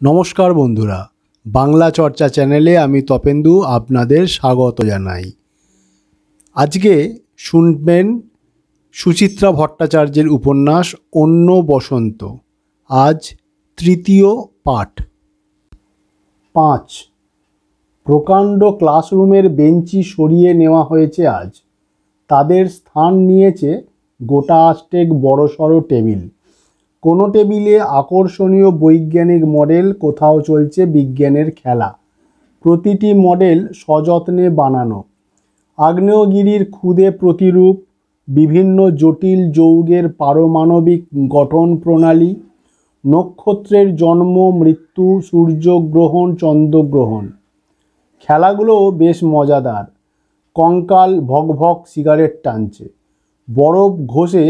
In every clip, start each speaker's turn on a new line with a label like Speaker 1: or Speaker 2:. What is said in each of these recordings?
Speaker 1: নমস্কার বন্ধুরা, বাংলা চর্চা চ্যানেলে আমি তপেন্দু আপনাদের স্বাগত জানাই। আজকে শুনবেন সুচিত্রা ভট্টাচার্যের উপন্যাস অন্য বসন্ত। আজ তৃতীয় পাঠ। 5। প্রকাণ্ড ক্লাসরুমের বেঞ্চি সরিয়ে নেওয়া হয়েছে আজ। তাদের স্থান নিয়েছে গোটা 8 বড়সড় টেবিল। কোনো টেবিলে আকর্ষণীয় বৈজ্ঞানিক মডেল, কোথাও চলছে বিজ্ঞানের খেলা। প্রতিটি মডেল সযত্নে বানানো। আগ্নেয়গিরির ক্ষুদে প্রতিরূপ, বিভিন্ন জটিল যৌগের পারমাণবিক গঠন প্রণালী, নক্ষত্রের জন্ম মৃত্যু, সূর্যগ্রহণ চন্দ্রগ্রহণ। খেলাগুলো বেশ মজাদার। কঙ্কাল ভকভক সিগারেট টানছে। বরফ ঘষে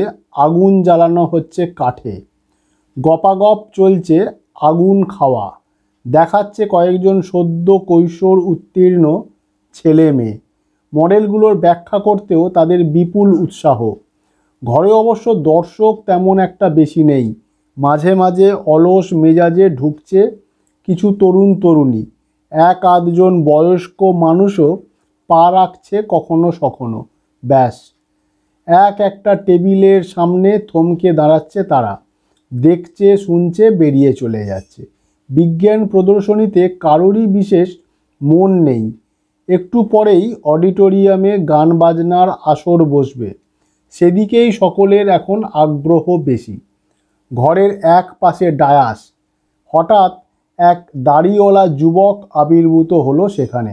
Speaker 1: আগুন জ্বালানো হচ্ছে কাঠে। গপাগপ চলছে আগুন খাওয়া। দেখাচ্ছে কয়েকজন সদ্য কৈশোর উত্তীর্ণ ছেলে মেয়ে। মডেলগুলোর ব্যাখ্যা করতেও তাদের বিপুল উৎসাহ। ঘরে অবশ্য দর্শক তেমন একটা বেশি নেই। মাঝে মাঝে অলস মেজাজে ঢুকছে কিছু তরুণ তরুণী। 1-2জন বয়স্ক মানুষও পা রাখছে কখনো সখনো। ব্যাস, একটা টেবিলের সামনে থমকে দাঁড়াচ্ছে তারা। দেখছে, শুনছে, বেরিয়ে চলে যাচ্ছে। বিজ্ঞান প্রদর্শনীতে কারোরই বিশেষ মন নেই। একটু পরেই অডিটোরিয়ামে গান বাজনার আসর বসবে। সেদিকেই সকলের এখন আগ্রহ বেশি। ঘরের এক পাশে ডায়াস। হঠাৎ এক দাড়িওয়ালা যুবক আবির্ভূত হলো সেখানে।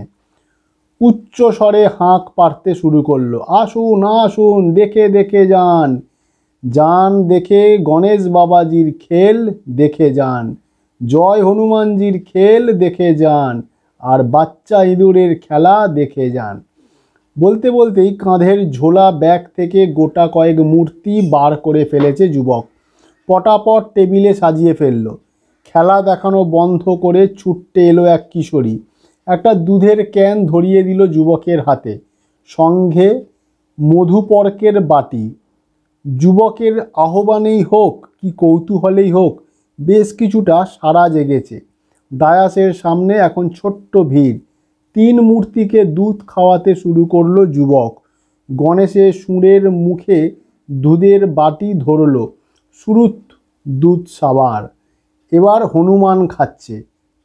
Speaker 1: উচ্চ স্বরে হাঁক পাড়তে শুরু করলো, আসুন আসুন, দেখে দেখে যান, যান দেখে গণেশ বাবাজির খেল দেখে যান, জয় হনুমানজির খেল দেখে যান, আর বাচ্চা ইঁদুরের খেলা দেখে যান। বলতে বলতেই কাঁধের ঝোলা ব্যাগ থেকে গোটা কয়েক মূর্তি বার করে ফেলেছে যুবক। পটাপট টেবিলে সাজিয়ে ফেললো। খেলা দেখানো বন্ধ করে ছুটতে এলো এক কিশোরী। একটা দুধের ক্যান ধরিয়ে দিল যুবকের হাতে, সঙ্গে মধুপর্কের বাটি। যুবকের আহ্বানেই হোক কি কৌতূহলেই হোক, বেশ কিছুটা সাড়া জেগেছে। ডায়াসের সামনে এখন ছোট্ট ভিড়। 3 মূর্তিকে দুধ খাওয়াতে শুরু করলো যুবক। গণেশের সুরের মুখে দুধের বাটি ধরলো, সুরুত দুধ সাবার। এবার হনুমান খাচ্ছে,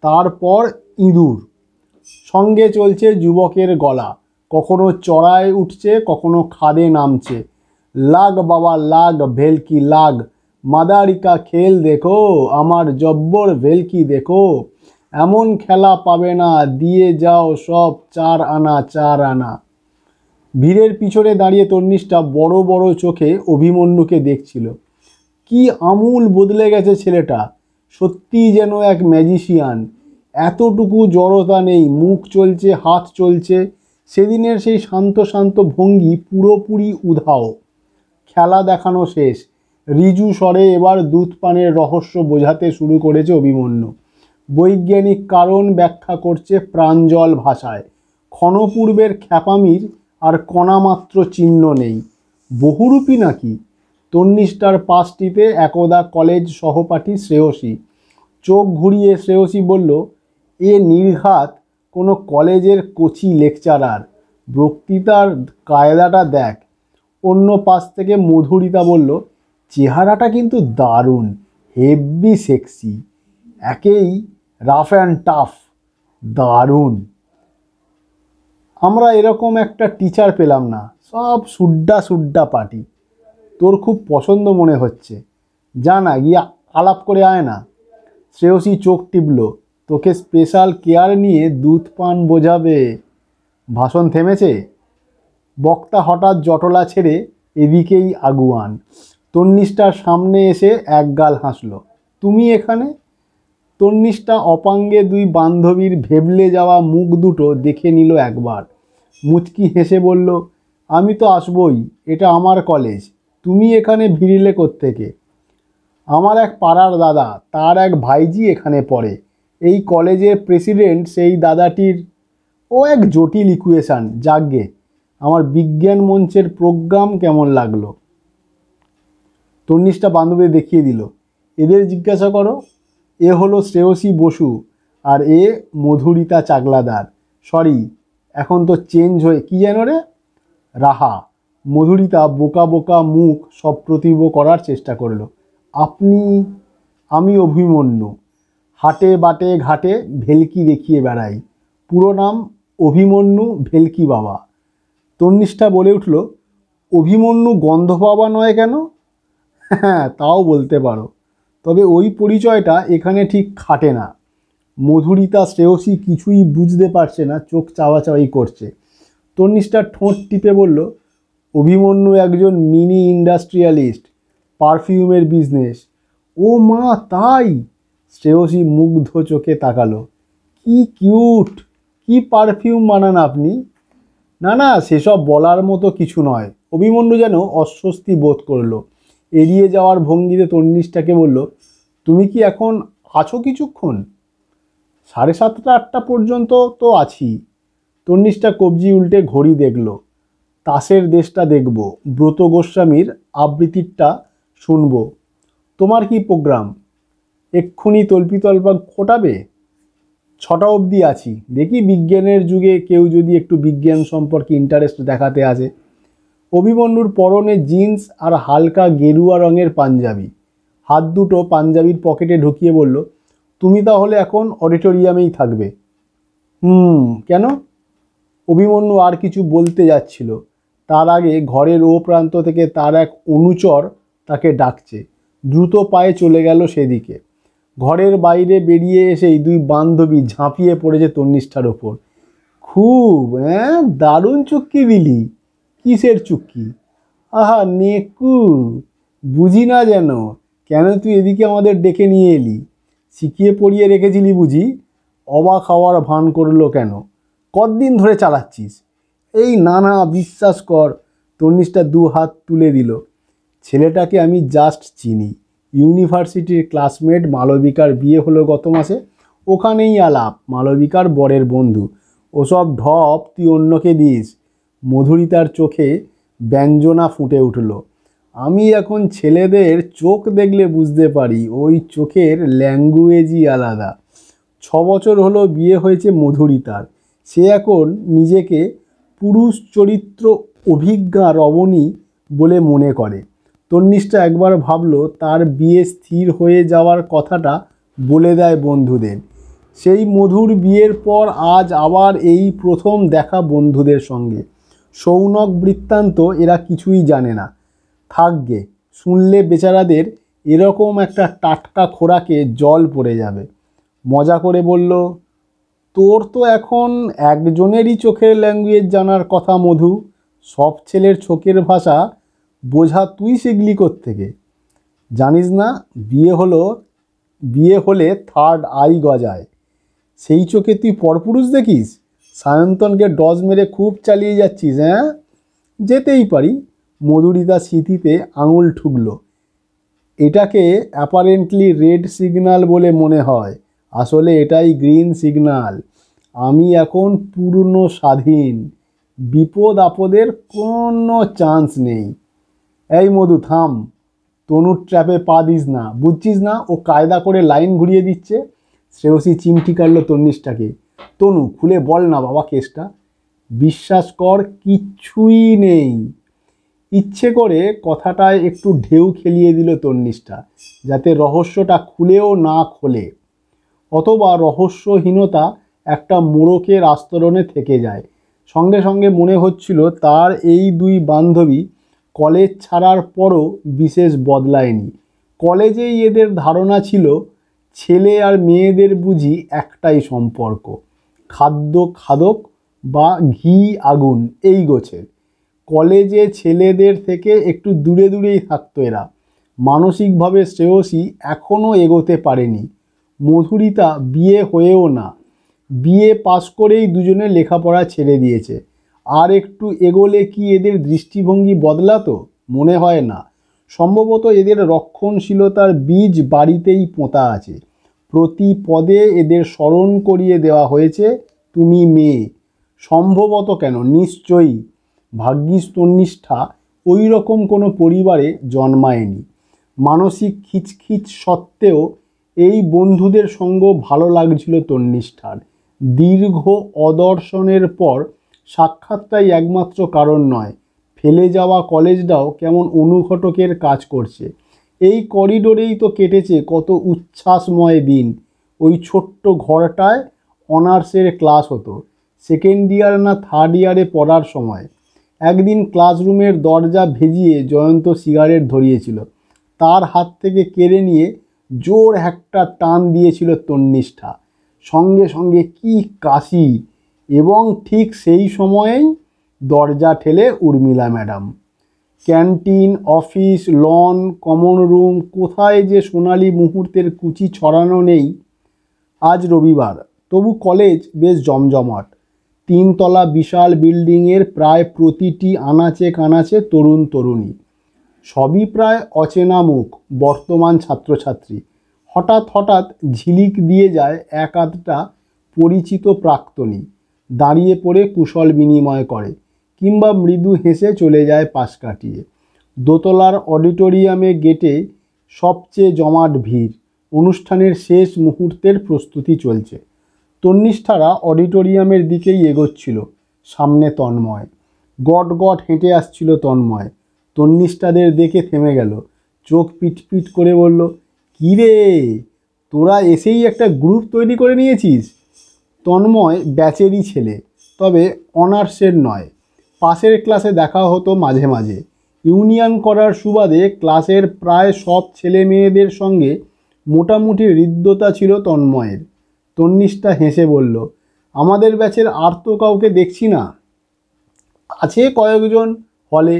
Speaker 1: তারপর ইঁদুর। সঙ্গে চলছে যুবকের গলা, কখনো চড়ায় উঠছে, কখনো খাদে নামছে। লাগ বাবা লাগ, ভেলকি লাগ, মাদারিকা খেল দেখো, আমার জব্বর ভেলকি দেখো, এমন খেলা পাবে না, দিয়ে যাও সব 4 আনা 4 আনা। ভিড়ের পিছনে দাঁড়িয়ে তন্নিষ্ঠা বড় বড় চোখে অভিমন্যুকে দেখছিল। কি আমূল বদলে গেছে ছেলেটা, সত্যিই যেন এক ম্যাজিশিয়ান। এতটুকু জড়তা নেই, মুখ চলছে, হাত চলছে। সেদিনের সেই শান্ত শান্ত ভঙ্গি পুরোপুরি উধাও। খেলা দেখানো শেষ। রিজু স্বরে এবার দুধ পানের রহস্য বোঝাতে শুরু করেছে অভিমন্যু। বৈজ্ঞানিক কারণ ব্যাখ্যা করছে প্রাঞ্জল ভাষায়। ক্ষণপূর্বের খ্যাপামির আর কণামাত্র চিহ্ন নেই। বহুরূপী নাকি? তন্নিষ্ঠার পাশটিতে একদা কলেজ সহপাঠী শ্রেয়সী। চোখ ঘুরিয়ে শ্রেয়সী বলল, এ নির্ঘাত কোনো কলেজের কোচি লেকচারার। বক্তৃতার কায়দাটা দেখ। অন্য পাশ থেকে মধুরিতা বলল, চেহারাটা কিন্তু দারুণ, হেভি সেক্সি, একেই রাফ অ্যান্ড টাফ, দারুণ। আমরা এরকম একটা টিচার পেলাম না, সব সুড্ডা সুড্ডা পার্টি। তোর খুব পছন্দ মনে হচ্ছে, যা না গিয়ে আলাপ করে আয় না। শ্রেয়সী চোখ টিপল, তোকে স্পেশাল কেয়ার নিয়ে দুধ পান বোঝাবে। ভাষণ থেমেছে। বক্তা হঠাৎ জটলা ছেড়ে এদিকেই আগুয়ান। তন্নিষ্ঠার সামনে এসে একগাল হাসল, তুমি এখানে? তন্নিষ্ঠা অপাঙ্গে 2 বান্ধবীর ভেবলে যাওয়া মুখ দুটো দেখে নিল একবার। মুচকি হেসে বলল, আমি তো আসবই, এটা আমার কলেজ, তুমি এখানে ভিড়লে কোত্থেকে? আমার এক পাড়ার দাদা, তার এক ভাইজি এখানে পড়ে। এই কলেজের প্রেসিডেন্ট সেই দাদাটির। ও এক জটিল ইকুয়েশান। যাকগে, আমার বিজ্ঞান মঞ্চের প্রোগ্রাম কেমন লাগলো? তন্নিষ্ঠা বান্ধবী দেখিয়ে দিল, এদের জিজ্ঞাসা করো, এ হলো শ্রেয়সী বসু আর এ মধুরিতা চাকলাদার। সরি, এখন তো চেঞ্জ হয়ে কি যেন রে, রাহা। মধুরিতা বোকা বোকা মুখ সপ্রতিভ করার চেষ্টা করলো। আপনি? আমি অভিমন্যু, হাটে বাটে ঘাটে ভেলকি দেখিয়ে বেড়াই, পুরো নাম অভিমন্যু ভেলকি বাবা। তন্নিষ্ঠা বলে উঠল, অভিমন্যু গন্ধ বাবা নয় কেন? হ্যাঁ, তাও বলতে পারো, তবে ওই পরিচয়টা এখানে ঠিক খাটে না। মধুরিতা শ্রেয়সী কিছুই বুঝতে পারছে না, চোখ চাওয়াচাওয়ি করছে। তন্নিষ্ঠা ঠোঁট টিপে বলল, অভিমন্যু একজন মিনি ইন্ডাস্ট্রিয়ালিস্ট, পারফিউমের বিজনেস। ও মা, তাই? শ্রেয়সী মুগ্ধ চোখে তাকালো। কি কিউট, কি পারফিউম বানান আপনি? না না, সেসব বলার মতো কিছু নয়। অভিমন্যু যেন অস্বস্তি বোধ করলো। এড়িয়ে যাওয়ার ভঙ্গিতে তন্নিষ্ঠাকে বলল, তুমি কি এখন আছো কিছুক্ষণ? 7:30-8টা পর্যন্ত তো আছি। তন্নিষ্ঠা কবজি উল্টে ঘড়ি দেখল। তাসের দেশটা দেখব, ব্রত গোস্বামীর আবৃত্তিটা শুনব। তোমার কি প্রোগ্রাম? এক্ষুনি তল্পিতল্পা ফোটাবে? 6টা অবধি আছি, দেখি বিজ্ঞানের যুগে কেউ যদি একটু বিজ্ঞান সম্পর্কে ইন্টারেস্ট দেখাতে আসে। অভিমন্যুর পরনে জিন্স আর হালকা গেরুয়া রঙের পাঞ্জাবি। হাত দুটো পাঞ্জাবির পকেটে ঢুকিয়ে বলল, তুমি তাহলে এখন অডিটোরিয়ামেই থাকবে। কেন? অভিমন্যু আর কিছু বলতে যাচ্ছিল, তার আগে ঘরের ও প্রান্ত থেকে তার এক অনুচর তাকে ডাকছে। দ্রুত পায়ে চলে গেল সেদিকে। ঘরের বাইরে বেরিয়ে এসেই দুই বান্ধবী ঝাঁপিয়ে পড়েছে তন্নিষ্ঠার ওপর। খুব দারুণ চুক্কি দিলি। কিসের চুক্কি? আহা নেকু, বুঝি না যেন, কেন তুই এদিকে আমাদের ডেকে নিয়ে এলি? শিখিয়ে পড়িয়ে রেখেছিলি বুঝি? অবাক হওয়ার ভান করলো কেন? কতদিন ধরে চালাচ্ছিস? এই না না, বিশ্বাস কর। তন্নিষ্ঠা 2 হাত তুলে দিল। ছেলেটাকে আমি জাস্ট চিনি, ইউনিভার্সিটির ক্লাসমেট। মালবিকার বিয়ে হলো গত মাসে, ওখানেই আলাপ। মালবিকার বরের বন্ধু। ওসব ঢপ তুই অন্যকে দিস। মধুরিতার চোখে ব্যঞ্জনা ফুটে উঠল। আমি এখন ছেলেদের চোখ দেখলে বুঝতে পারি, ওই চোখের ল্যাঙ্গুয়েজই আলাদা। 6 বছর হলো বিয়ে হয়েছে মধুরিতার। সে এখন নিজেকে পুরুষ চরিত্র অভিজ্ঞা রমণী বলে মনে করে। তন্নিষ্ঠা একবার ভাবল তার বিয়ে স্থির হয়ে যাওয়ার কথাটা বলে দেয় বন্ধুদের। সেই মধুর বিয়ের পর আজ আবার এই প্রথম দেখা বন্ধুদের সঙ্গে। সৌনক বৃত্তান্ত এরা কিছুই জানে না। থাকবে, শুনলে বেচারাদের এরকম একটা টাটকা খোরাকে জল পড়ে যাবে। মজা করে বলল, তোর তো এখন একজনেরই চোখের ল্যাঙ্গুয়েজ জানার কথা মধু। সব ছেলের চোখের ভাষা বোঝা তুই শিখলি কোত্থেকে? জানিস না, বিয়ে হলে থার্ড আই গজায়। সেই চোখে তুই পরপুরুষ দেখিস? সায়ন্তনকে ডজ মেরে খুব চালিয়ে যাচ্ছিস। যেতেই পারি। মধুরিতা স্মৃতিতে আঙুল ঠুকল। এটাকে অ্যাপারেন্টলি রেড সিগন্যাল বলে মনে হয়, আসলে এটাই গ্রিন সিগন্যাল। আমি এখন পূর্ণ স্বাধীন, বিপদ আপদের কোনো চান্স নেই। এই মধু, থাম। তনুর ট্র্যাপে পা দিস না, বুঝছিস না? ও কায়দা করে লাইন ঘুরিয়ে দিচ্ছে। শ্রেয়সী চিমটি কাটল তন্নিষ্ঠাকে। তনু, খুলে বল না বাবা কেসটা। বিশ্বাস কর, কিচ্ছুই নেই। ইচ্ছে করে কথাটায় একটু ঢেউ খেলিয়ে দিল তন্নিষ্ঠা, যাতে রহস্যটা খুলেও না খোলে, অথবা রহস্যহীনতা একটা মোড়কের আস্তরণে থেকে যায়। সঙ্গে সঙ্গে মনে হচ্ছিল তার এই দুই বান্ধবী কলেজ ছাড়ার পরও বিশেষ বদলায়নি। কলেজেই এদের ধারণা ছিল ছেলে আর মেয়েদের বুঝি একটাই সম্পর্ক, খাদ্য খাদক বা ঘি আগুন এই গোছের। কলেজে ছেলেদের থেকে একটু দূরে দূরেই থাকতো এরা। মানসিকভাবে শ্রেয়সী এখনও এগোতে পারেনি। মধুরিতা বিয়ে হয়েও না, বিয়ে পাশ করেই দুজনে লেখাপড়া ছেড়ে দিয়েছে। আর একটু এগোলে কি এদের দৃষ্টিভঙ্গি বদলাতো? মনে হয় না। সম্ভবত এদের রক্ষণশীলতার বীজ বাড়িতেই পোঁতা আছে। প্রতি পদে এদের স্মরণ করিয়ে দেওয়া হয়েছে, তুমি মেয়ে। সম্ভবত কেন, নিশ্চয়ই। ভাগ্যিস তন্নিষ্ঠা ওই রকম কোনো পরিবারে জন্মায়নি। মানসিক খিচখিচ সত্ত্বেও এই বন্ধুদের সঙ্গ ভালো লাগছিল তন্নিষ্ঠার। দীর্ঘ অদর্শনের পর সাক্ষাৎটাই একমাত্র কারণ নয়, ফেলে যাওয়া কলেজটাও কেমন অনুঘটকের কাজ করছে। এই করিডোরেই তো কেটেছে কত উচ্ছ্বাসময় দিন। ওই ছোট্ট ঘরটায় অনার্সের ক্লাস হতো, সেকেন্ড ইয়ার না থার্ড ইয়ারে পড়ার সময়। একদিন ক্লাসরুমের দরজা ভেজিয়ে জয়ন্ত সিগারেট ধরিয়েছিল, তার হাত থেকে কেড়ে নিয়ে জোর একটা টান দিয়েছিল তন্নিষ্ঠা। সঙ্গে সঙ্গে কি কাশি, এবং ঠিক সেই সময়েই দরজা ঠেলে Urmila madam. Canteen, office, lawn, common room, কোথায় যে সোনালি মুহূর্তের কুচি ছড়ানো নেই। আজ রবিবার, তবু কলেজ বেশ জমজমাট। 3 তলা বিশাল বিল্ডিংয়ের প্রায় প্রতিটি আনাচে কানাচে তরুণ তরুণী, সবই প্রায় অচেনা মুখ, বর্তমান ছাত্রছাত্রী। হঠাৎ হঠাৎ ঝিলিক দিয়ে যায় এক আধটা পরিচিত প্রাক্তনী, দাঁড়িয়ে পড়ে কুশল বিনিময় করে, কিংবা মৃদু হেসে চলে যায় পাশ কাটিয়ে। দোতলার অডিটোরিয়ামে গেটে সবচেয়ে জমাট ভিড়। অনুষ্ঠানের শেষ মুহূর্তের প্রস্তুতি চলছে। তন্নিষ্ঠারা অডিটোরিয়ামের দিকেই এগোচ্ছিল। সামনে তন্ময়। গট গট হেঁটে আসছিল তন্ময়। তন্নিষ্ঠাদের দেখে থেমে গেল, চোখ পিটপিট করে বলল, কী রে, তোরা এসেই একটা গ্রুপ তৈরি করে নিয়েছিস? তন্ময় ব্যাচেরই ছেলে, তবে অনার্সের নয়। পাশের ক্লাসে দেখা হতো মাঝে মাঝে। ইউনিয়ন করার সুবাদে ক্লাসের প্রায় সব ছেলে মেয়েদের সঙ্গে মোটামুটি হৃদ্যতা ছিল তন্ময়ের। তন্নিষ্ঠা হেসে বলল, আমাদের ব্যাচের আর তো কাউকে দেখছি না। আছে কয়েকজন হলে,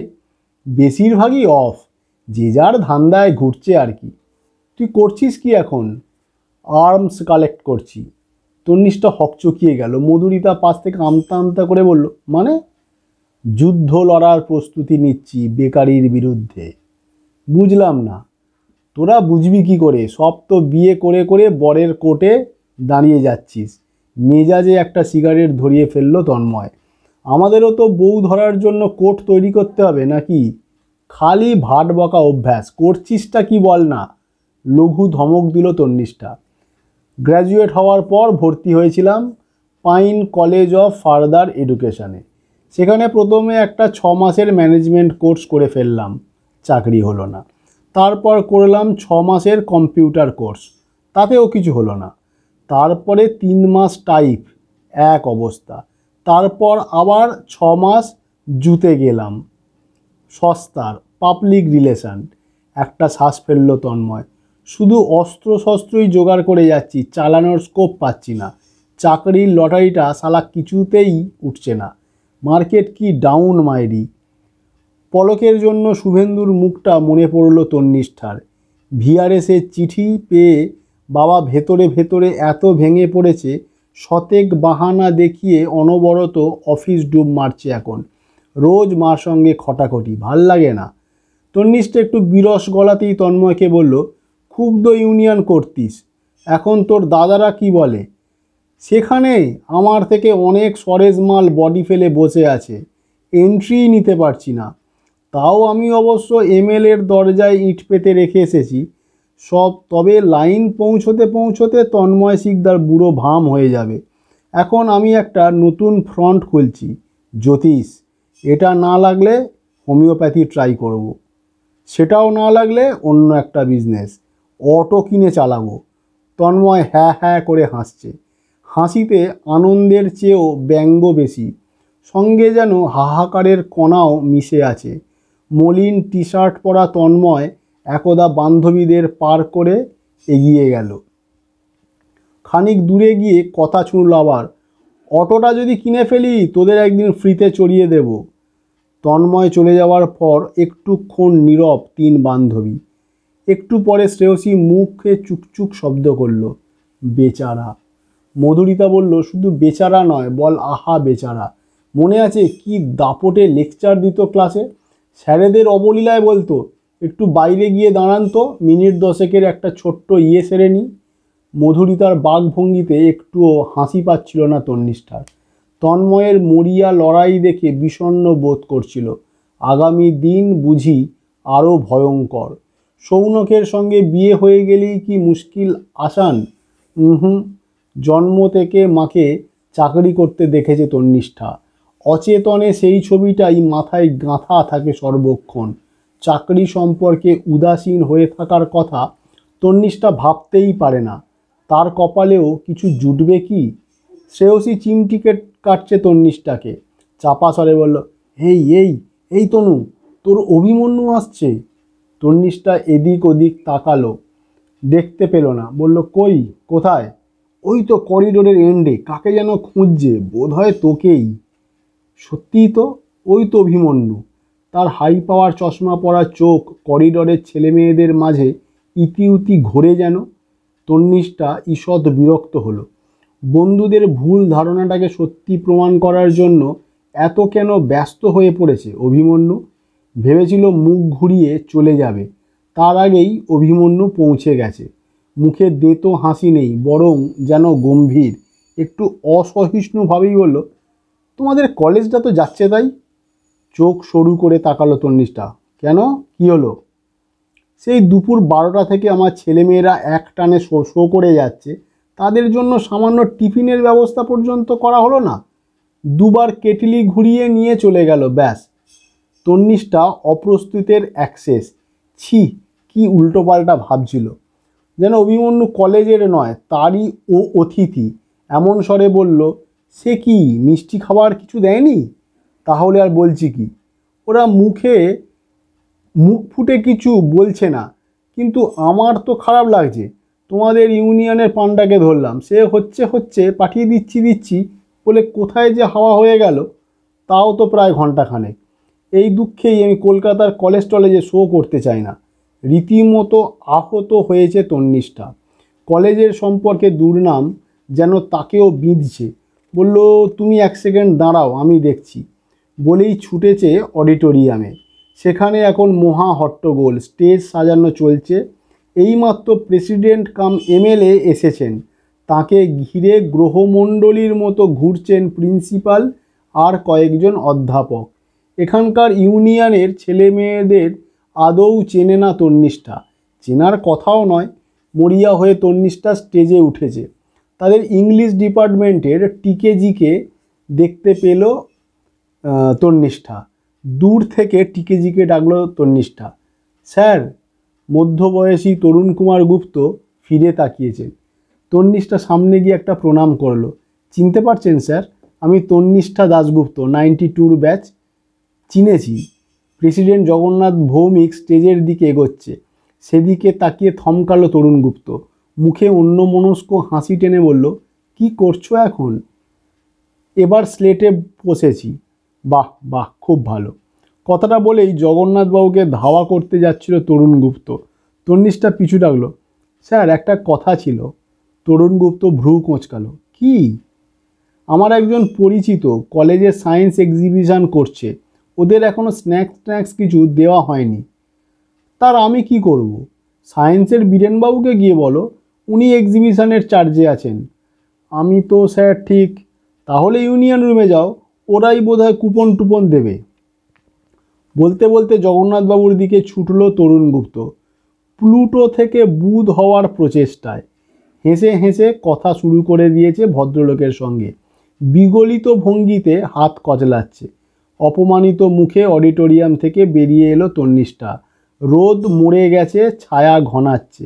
Speaker 1: বেশিরভাগই অফ, যে যার ধান্দায় ঘুরছে আর কি। তুই করছিস কি এখন? আর্মস কালেক্ট করছি। তন্নিষ্ঠা হকচকিয়ে গেল। মধুরিতা পাশ থেকে আমতা আমতা করে বলল, মানে? যুদ্ধ লড়ার প্রস্তুতি নিচ্ছি বেকারির বিরুদ্ধে। বুঝলাম না। তোরা বুঝবি কি করে? সব তো বিয়ে করে করে বরের কোটে দাঁড়িয়ে যাচ্ছিস। মেজাজে একটা সিগারেট ধরিয়ে ফেললো তন্ময়। আমাদেরও তো বউ ধরার জন্য কোট তৈরি করতে হবে নাকি? খালি ভাট বকা অভ্যাস, করছিসটা কি বল না? লঘু ধমক দিল তন্নিষ্ঠা। গ্র্যাজুয়েট হওয়ার পর ভর্তি হয়েছিলাম পাইন কলেজ অফ ফার্দার এডুকেশনে। সেখানে প্রথমে একটা 6 মাসের ম্যানেজমেন্ট কোর্স করে ফেললাম, চাকরি হলো না। তারপর করলাম 6 মাসের কম্পিউটার কোর্স, তাতেও কিছু হলো না। তারপরে 3 মাস টাইপ, এক অবস্থা। তারপর আবার 6 মাস জুতে গেলাম, সস্তার পাবলিক রিলেশন। একটা শ্বাস ফেলল তন্ময়। শুধু অস্ত্র শস্ত্রই জোগাড় করে যাচ্ছি, চালানোর স্কোপ পাচ্ছি না। চাকরির লটারিটা শালা কিছুতেই উঠছে না। মার্কেট কি ডাউন মাইরি। পলকের জন্য শুভেন্দুর মুখটা মনে পড়ল তন্নিষ্ঠার। ভিআরএসের চিঠি পেয়ে বাবা ভেতরে ভেতরে এত ভেঙে পড়েছে, শতেক বাহানা দেখিয়ে অনবরত অফিস ডুব মারছে এখন। রোজ মার সঙ্গে খটাখটি, ভাল লাগে না। তন্নিষ্ঠা একটু বিরস গলাতেই তন্ময়কে বলল, ক্ষুব্ধ ইউনিয়ন করতিস, এখন তোর দাদারা কি বলে? সেখানে আমার থেকে অনেক সরেজ মাল বডি ফেলে বসে আছে, এন্ট্রি নিতে পারছি না। তাও আমি অবশ্য এমএলএর দরজায় ইট পেতে রেখে এসেছি সব। তবে লাইন পৌঁছতে পৌঁছতে তন্ময় শিকদার বুড়ো ভাম হয়ে যাবে। এখন আমি একটা নতুন ফ্রন্ট খুলছি, জ্যোতিষ। এটা না লাগলে হোমিওপ্যাথি ট্রাই করব, সেটাও না লাগলে অন্য একটা বিজনেস, অটো কিনে চালাবো। তন্ময় হ্যাঁ হ্যাঁ করে হাসছে। হাসিতে আনন্দের চেয়েও ব্যঙ্গ বেশি, সঙ্গে যেন হাহাকারের কণাও মিশে আছে। মলিন টি শার্ট পরা তন্ময় একদা বান্ধবীদের পার করে এগিয়ে গেল। খানিক দূরে গিয়ে কথা শুনল আবার, অটোটা যদি কিনে ফেলি তোদের একদিন ফ্রিতে চড়িয়ে দেব। তন্ময় চলে যাওয়ার পর একটুক্ষণ নীরব 3 বান্ধবী। একটু পরে শ্রেয়সী মুখে চুকচুক শব্দ করল, বেচারা। মধুরিতা বলল, শুধু বেচারা নয়, বল আহা বেচারা। মনে আছে কি দাপটে লেকচার দিত ক্লাসে? স্যারেদের অবলীলায় বলতো, একটু বাইরে গিয়ে দাঁড়ান তো, মিনিট 10 একটা ছোট্ট সেরে নিই। মধুরিতার বাকভঙ্গিতে একটুও হাসি পাচ্ছিল না তন্নিষ্ঠার। তন্ময়ের মরিয়া লড়াই দেখে বিষণ্ণ বোধ করছিল। আগামী দিন বুঝি আরও ভয়ঙ্কর। সৌনকের সঙ্গে বিয়ে হয়ে গেলেই কি মুশকিল আসান? হুম, জন্ম থেকে মাকে চাকরি করতে দেখেছে তন্নিষ্ঠা। অচেতনে সেই ছবিটাই মাথায় গাঁথা থাকে সর্বক্ষণ। চাকরি সম্পর্কে উদাসীন হয়ে থাকার কথা তন্নিষ্ঠা ভাবতেই পারে না। তার কপালেও কিছু জুটবে কি? শ্রেয়সী চিমটি কাটছে তন্নিষ্ঠাকে, চাপা স্বরে বলল, এই এই এই তনু, তোর অভিমন্যু আসছে। তন্নিষ্ঠা এদিক ওদিক তাকালো, দেখতে পেল না। বলল, কই, কোথায়? ওই তো করিডোরের এন্ডে, কাকে যেন খুঁজছে, বোধহয় তোকেই। সত্যিই তো, ওই তো অভিমন্যু। তার হাই পাওয়ার চশমা পরা চোখ করিডোরের ছেলেমেয়েদের মাঝে ইতিউতি ঘোরে যেন। তন্নিষ্ঠা ঈষৎ বিরক্ত হলো। বন্ধুদের ভুল ধারণাটাকে সত্যি প্রমাণ করার জন্য এত কেন ব্যস্ত হয়ে পড়েছে অভিমন্যু? ভেবেছিল মুখ ঘুরিয়ে চলে যাবে, তার আগেই অভিমন্যু পৌঁছে গেছে। মুখে দেতো হাসি নেই, বরং যেন গম্ভীর। একটু অসহিষ্ণুভাবেই বলল, তোমাদের কলেজটা তো যাচ্ছে তাই? চোখ সরু করে তাকালো তন্নিষ্ঠা। কেন, কী হলো? সেই দুপুর 12টা থেকে আমার ছেলেমেয়েরা এক টানে শো করে যাচ্ছে, তাদের জন্য সামান্য টিফিনের ব্যবস্থা পর্যন্ত করা হলো না। দুবার কেটলি ঘুরিয়ে নিয়ে চলে গেল, ব্যাস। তন্নিষ্ঠা অপ্রস্তুতের অ্যাক্সেস। ছি, কি উল্টোপাল্টা ভাবছিল। যেন অভিমন্যু কলেজের নয়, তারই ও অতিথি। এমন স্বরে বলল, সে কি মিষ্টি খাবার কিছু দেয়নি? তাহলে আর বলছি কি? ওরা মুখ ফুটে কিছু বলছে না, কিন্তু আমার তো খারাপ লাগছে। তোমাদের ইউনিয়নের পান্ডাকে ধরলাম, সে হচ্ছে পাঠিয়ে দিচ্ছি বলে কোথায় যে হাওয়া হয়ে গেল, তাও তো প্রায় ঘন্টাখানেক। এই দুঃখেই আমি কলকাতার কলেজ টলেজে শো করতে চাই না। রীতিমতো আহত হয়েছে তন্নিষ্ঠা। কলেজের সম্পর্কে দুর্নাম যেন তাকেও বিঁধছে। বলল, তুমি এক সেকেন্ড দাঁড়াও, আমি দেখছি। বলেই ছুটেছে অডিটোরিয়ামে। সেখানে এখন মহা হট্টগোল, স্টেজ সাজানো চলছে। এইমাত্র প্রেসিডেন্ট কাম এমএলএ এসেছেন। তাকে ঘিরে গ্রহমণ্ডলীর মতো ঘুরছেন প্রিন্সিপাল আর কয়েকজন অধ্যাপক। এখানকার ইউনিয়নের ছেলেমেয়েদের আদৌ চেনে না তন্নিষ্ঠা, চেনার কথাও নয়। মরিয়া হয়ে তন্নিষ্ঠা স্টেজে উঠেছে। তাদের ইংলিশ ডিপার্টমেন্টের টিকেজিকে দেখতে পেল তন্নিষ্ঠা। দূর থেকে টিকেজিকে ডাকলো তন্নিষ্ঠা। স্যার। মধ্যবয়সী তরুণ কুমার গুপ্ত ফিরে তাকিয়েছেন। তন্নিষ্ঠা সামনে গিয়ে একটা প্রণাম করলো। চিনতে পারছেন স্যার? আমি তন্নিষ্ঠা দাশগুপ্ত, 92 ব্যাচ। চিনেছি। প্রেসিডেন্ট জগন্নাথ ভৌমিক স্টেজের দিকে এগোচ্ছে। সেদিকে তাকিয়ে থমকালো তরুণ গুপ্ত। মুখে অন্যমনস্ক হাসি টেনে বলল, কি করছো এখন? এবার স্লেটে বসেছি। বাহ বাহ, খুব ভালো। কথাটা বলেই জগন্নাথবাবুকে ধাওয়া করতে যাচ্ছিল তরুণ গুপ্ত। তন্নিষ্ঠা পিছু ডাকলো। স্যার, একটা কথা ছিল। তরুণ গুপ্ত ভ্রু কোঁচকালো। কি? আমার একজন পরিচিত কলেজে সায়েন্স এক্সিবিশন করছে, ওদের এখনও স্ন্যাক্স কিছু দেওয়া হয়নি। তার আমি কি করব? সায়েন্সের বীরেনবাবুকে গিয়ে বলো, উনি এক্সিবিশনের চার্জে আছেন। আমি তো স্যার ঠিক। তাহলে ইউনিয়ন রুমে যাও, ওরাই বোধহয় কুপন টুপন দেবে। বলতে বলতে জগন্নাথবাবুর দিকে ছুটল তরুণ গুপ্ত, প্লুটো থেকে বুধ হওয়ার প্রচেষ্টায়। হেসে হেসে কথা শুরু করে দিয়েছে ভদ্রলোকের সঙ্গে। বিগলিত ভঙ্গিতে হাত কচলাচ্ছে। অপমানিত মুখে অডিটোরিয়াম থেকে বেরিয়ে এলো তন্নিষ্ঠা। রোদ মরে গেছে, ছায়া ঘনাচ্ছে।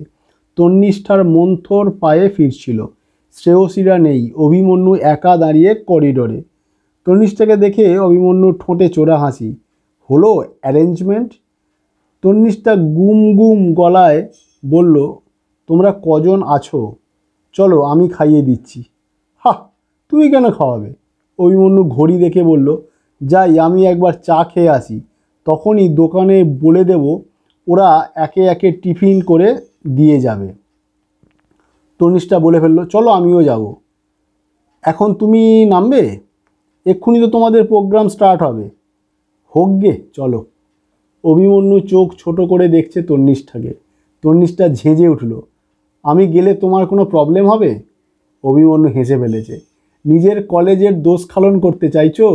Speaker 1: তন্নিষ্ঠার মন্থর পায়ে ফিরছিল। শ্রেয়সীরা নেই, অভিমন্যু একা দাঁড়িয়ে করিডোরে। তন্নিষ্ঠাকে দেখে অভিমন্যুর ঠোঁটে চোরা হাসি। হলো অ্যারেঞ্জমেন্ট? তন্নিষ্ঠা গুম গুম গলায় বলল, তোমরা কজন আছো? চলো, আমি খাইয়ে দিচ্ছি। হা, তুমি কেন খাওয়াবে? অভিমন্যু ঘড়ি দেখে বলল, যাই, আমি একবার চা খেয়ে আসি, তখনই দোকানে বলে দেব, ওরা একে একে টিফিন করে দিয়ে যাবে। তন্নিষ্ঠা বলে ফেলল, চলো, আমিও যাব। এখন তুমি নামবে? এক্ষুনি তো তোমাদের প্রোগ্রাম স্টার্ট হবে। হোক গে, চলো। অভিমন্যু চোখ ছোট করে দেখছে তন্নিষ্ঠাকে। তন্নিষ্ঠা ঝেঁঝে উঠল। আমি গেলে তোমার কোনো প্রবলেম হবে? অভিমন্যু হেসে ফেলেছে। নিজের কলেজের দোষ খালন করতে চাইছো?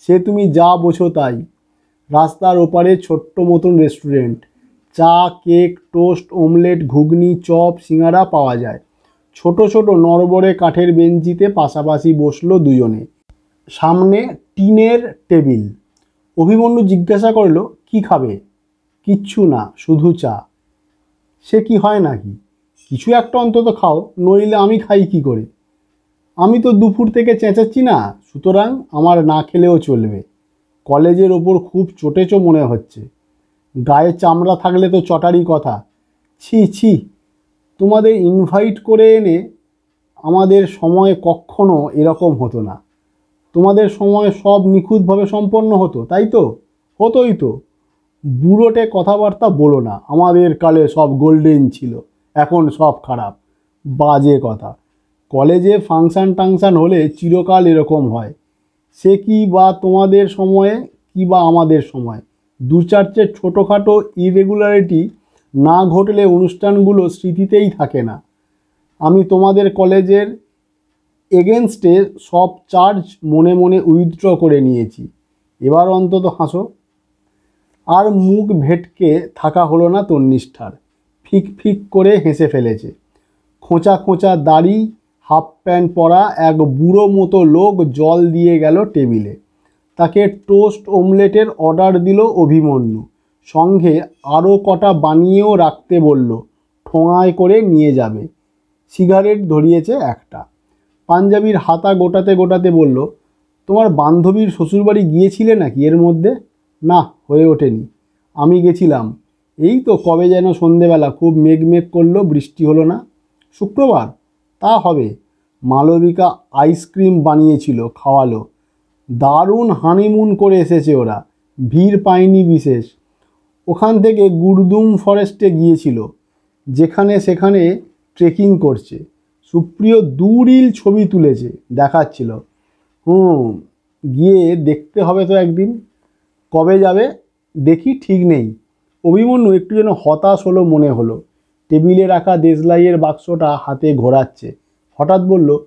Speaker 1: সে তুমি যা বোঝো তাই। রাস্তার ওপারে ছোট্ট মতন রেস্টুরেন্ট, চা, কেক, টোস্ট, অমলেট, ঘুগনি, চপ, সিঙ্গারা পাওয়া যায়। ছোট ছোট নড়বড়ে কাঠের বেঞ্চিতে পাশাপাশি বসলো দুজনে। সামনে টিনের টেবিল। অভিমন্যু জিজ্ঞাসা করলো, কি খাবে? কিচ্ছু না, শুধু চা। সে কি হয় নাকি? কিছু একটা অন্তত খাও, নইলে আমি খাই কি করে? আমি তো দুপুর থেকে চেঁচাচ্ছি না, সুতরাং আমার না খেলেও চলবে। কলেজের ওপর খুব চটেছ মনে হচ্ছে। গায়ে চামড়া থাকলে তো চটারই কথা। ছি ছি, তোমাদের ইনভাইট করে এনে আমাদের সময় কখনো এরকম হতো না। তোমাদের সময় সব নিখুঁতভাবে সম্পন্ন হতো, তাই তো? হতোই তো। বুড়োটে কথাবার্তা বলো না। আমাদের কালে সব গোল্ডেন ছিল, এখন সব খারাপ। বাজে কথা। কলেজে ফাংশান টাংশান হলে চিরকাল এরকম হয়। সে কি বা তোমাদের সময়ে, কি বা আমাদের সময়। দু চারটে ছোটোখাটো ইরেগুলারিটি না ঘটলে অনুষ্ঠানগুলো স্মৃতিতেই থাকে না। আমি তোমাদের কলেজের এগেনস্টে সব চার্জ মনে মনে উইথড্র করে নিয়েছি। এবার অন্তত হাসো। আর মুখ ভেটকে থাকা হলো না তন্নিষ্ঠার। ফিক ফিক করে হেসে ফেলেছে। খোঁচা খোঁচা দাড়ি, হাফ প্যান্ট পরা এক বুড়ো মতো লোক জল দিয়ে গেল টেবিলে। তাকে টোস্ট অমলেটের অর্ডার দিল অভিমন্যু। সঙ্গে আরও কটা বানিয়েও রাখতে বলল, ঠোঙায় করে নিয়ে যাবে। সিগারেট ধরিয়েছে একটা। পাঞ্জাবির হাতা গোটাতে গোটাতে বলল, তোমার বান্ধবীর শ্বশুরবাড়ি গিয়েছিলে নাকি এর মধ্যে? না, হয়ে ওঠেনি। আমি গেছিলাম। এই তো কবে যেন সন্ধেবেলা খুব মেঘ করলো, বৃষ্টি হলো না। শুক্রবার? তা হবে। মালবিকা আইসক্রিম বানিয়েছিল, খাওয়ালো। দারুণ হানিমুন করে এসেছে ওরা। ভিড় পায়নি বিশেষ। ওখান থেকে গুরদুম ফরেস্টে গিয়েছিল, যেখানে সেখানে ট্রেকিং করছে। সুপ্রিয় দু-রিল ছবি তুলেছে, দেখাচ্ছিল। গিয়ে দেখতে হবে তো একদিন। কবে যাবে? দেখি ঠিক নেই। অভিমন্যু একটু যেন হতাশ হলো মনে হলো। টেবিলে রাখা দেশলাইয়ের বাক্সটা হাতে ঘোরাচ্ছে। হঠাৎ বলল,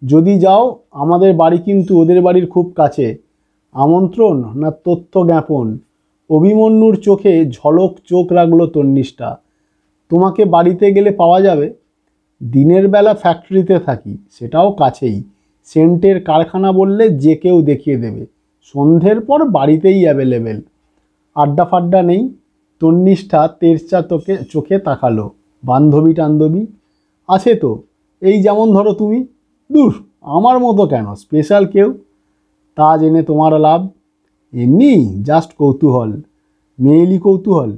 Speaker 1: যদি যাও, আমাদের বাড়ি কিন্তু ওদের বাড়ির খুব কাছে। আমন্ত্রণ না তথ্য জ্ঞাপন? অভিমন্যুর চোখে ঝলক চোখ রাখল তন্নিষ্ঠা। তোমাকে বাড়িতে গেলে পাওয়া যাবে। দিনের বেলা ফ্যাক্টরিতে থাকি, সেটাও কাছেই। সেন্টের কারখানা বললে যে কেউ দেখিয়ে দেবে। সন্ধ্যের পর বাড়িতেই অ্যাভেলেবেল। আড্ডা ফাড্ডা নেই? তন্নিষ্ঠা তেরচা চোখে তাকালো। বান্ধবী টান্ধবী? আছে তো, এই যেমন ধরো তুমি। দূর, আমার মতো কেন, স্পেশাল কেউ। তা জেনে তোমার লাভ। এমনি জাস্ট কৌতূহল। মেয়েলি কৌতূহল?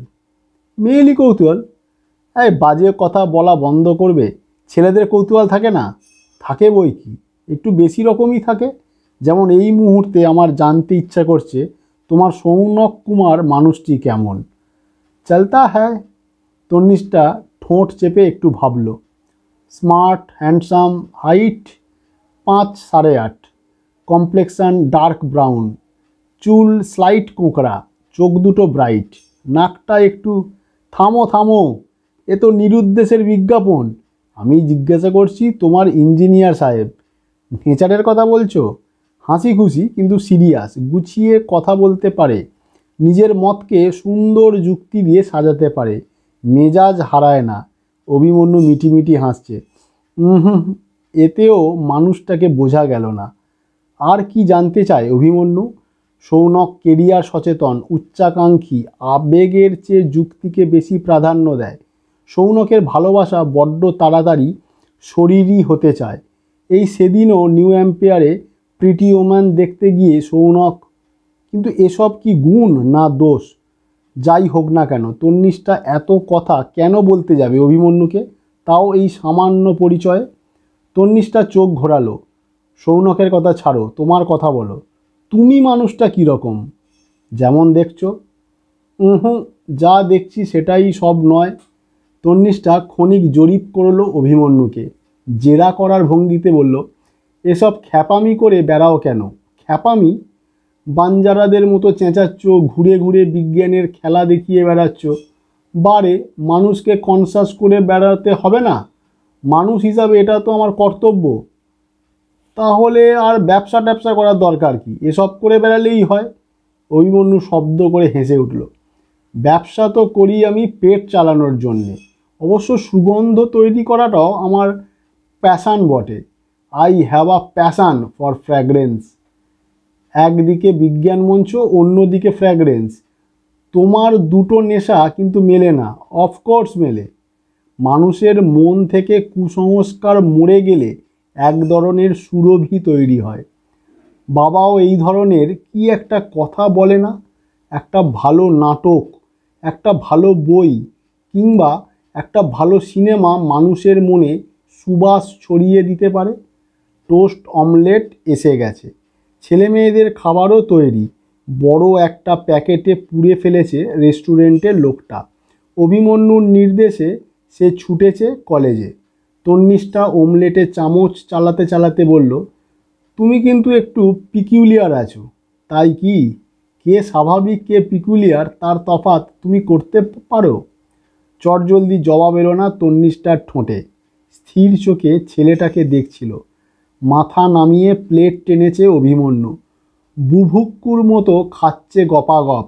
Speaker 1: মেয়েলি কৌতূহল? এই বাজে কথা বলা বন্ধ করবে। ছেলেদের কৌতূহল থাকে না? থাকে বই কি, একটু বেশি রকমই থাকে। যেমন এই মুহূর্তে আমার জানতে ইচ্ছা করছে তোমার সৌনক কুমার মানুষটি কেমন। চলতা হ্যায়। তন্নিষ্ঠা ঠোঁট চেপে একটু ভাবল। Smart, handsome, height 5.8, complexion dark brown, চুল স্লাইট কোঁকড়া, চোখ দুটো ব্রাইট, নাকটা একটু। থামো থামো, এ তো নিরুদ্দেশের বিজ্ঞাপন। আমি জিজ্ঞাসা করছি তোমার ইঞ্জিনিয়ার সাহেব। নেচারের কথা বলছো? হাসি খুশি কিন্তু সিরিয়াস, গুছিয়ে কথা বলতে পারে। নিজের মতকে সুন্দর যুক্তি দিয়ে সাজাতে পারে। মেজাজ হারায় না। অভিমন্যু মিটিমিটি হাসছে। এতেও মানুষটাকে বোঝা গেল না। আর কি জানতে চায় অভিমন্যু? সৌনক কেরিয়ার সচেতন, উচ্চাকাঙ্ক্ষী, আবেগের চেয়ে যুক্তিকে বেশি প্রাধান্য দেয়। সৌনকের ভালোবাসা বড্ড তাড়াতাড়ি শরীরই হতে চায়। এই সেদিনও নিউ এম্পায়ারে প্রিটি ওম্যান দেখতে গিয়ে সৌনক। কিন্তু এসব কি গুণ না দোষ? যাই হোক না কেন, তন্নিষ্ঠা এত কথা কেন বলতে যাবে অভিমন্যুকে, তাও এই সামান্য পরিচয়ে? তন্নিষ্ঠা চোখ ঘোরালো। সৌনকের কথা ছাড়ো, তোমার কথা বলো। তুমি মানুষটা কীরকম? যেমন দেখছো। যা দেখছি সেটাই সব নয়। তন্নিষ্ঠা ক্ষণিক জরিপ করলো অভিমন্যুকে। জেরা করার ভঙ্গিতে বলল, এসব খ্যাপামি করে বেড়াও কেন? খ্যাপামি? বাঞ্জারাদের মতো চেঁচাচ্ছ, ঘুরে ঘুরে বিজ্ঞানের খেলা দেখিয়ে বেড়াচ্ছ। বারে, মানুষকে কনসাস করে বেড়াতে হবে না? মানুষ হিসাবে এটা তো আমার কর্তব্য। তাহলে আর ব্যবসা করার দরকার কি? এসব করে বেড়ালেই হয়। অভিমন্যু শব্দ করে হেসে উঠল। ব্যবসা তো করি আমি পেট চালানোর জন্যে, অবশ্য সুগন্ধ তৈরি করাটাও আমার প্যাশান বটে। I have a passion for fragrance. একদিকে বিজ্ঞান মঞ্চ, অন্যদিকে ফ্র্যাগ্রেন্স। তোমার দুটো নেশা কিন্তু মেলে না। অফকোর্স মেলে। মানুষের মন থেকে কুসংস্কার মরে গেলে এক ধরনের সুরভি তৈরি হয়। বাবাও এই ধরনের কি একটা কথা বলে না? একটা ভালো নাটক, একটা ভালো বই কিংবা একটা ভালো সিনেমা মানুষের মনে সুবাস ছড়িয়ে দিতে পারে। টোস্ট অমলেট এসে গেছে, ছেলে মেয়েদের খাবারও তৈরি। বড় একটা প্যাকেটে পুড়ে ফেলেছে রেস্টুরেন্টের লোকটা। অভিমন্যুর নির্দেশে সে ছুটেছে কলেজে। তন্নিষ্ঠা ওমলেটে চামচ চালাতে চালাতে বলল, তুমি কিন্তু একটু পিকিউলিয়ার আছো। তাই কি? কে স্বাভাবিক কে পিকুলিয়ার তার তফাৎ তুমি করতে পারো? চটজলদি জবাব এলো না তন্নিষ্ঠার ঠোঁটে। স্থির চোখে ছেলেটাকে দেখছিল। মাথা নামিয়ে প্লেট টেনেছে অভিমন্যু। বুভুক্ষুর মতো খাচ্ছে গপাগপ,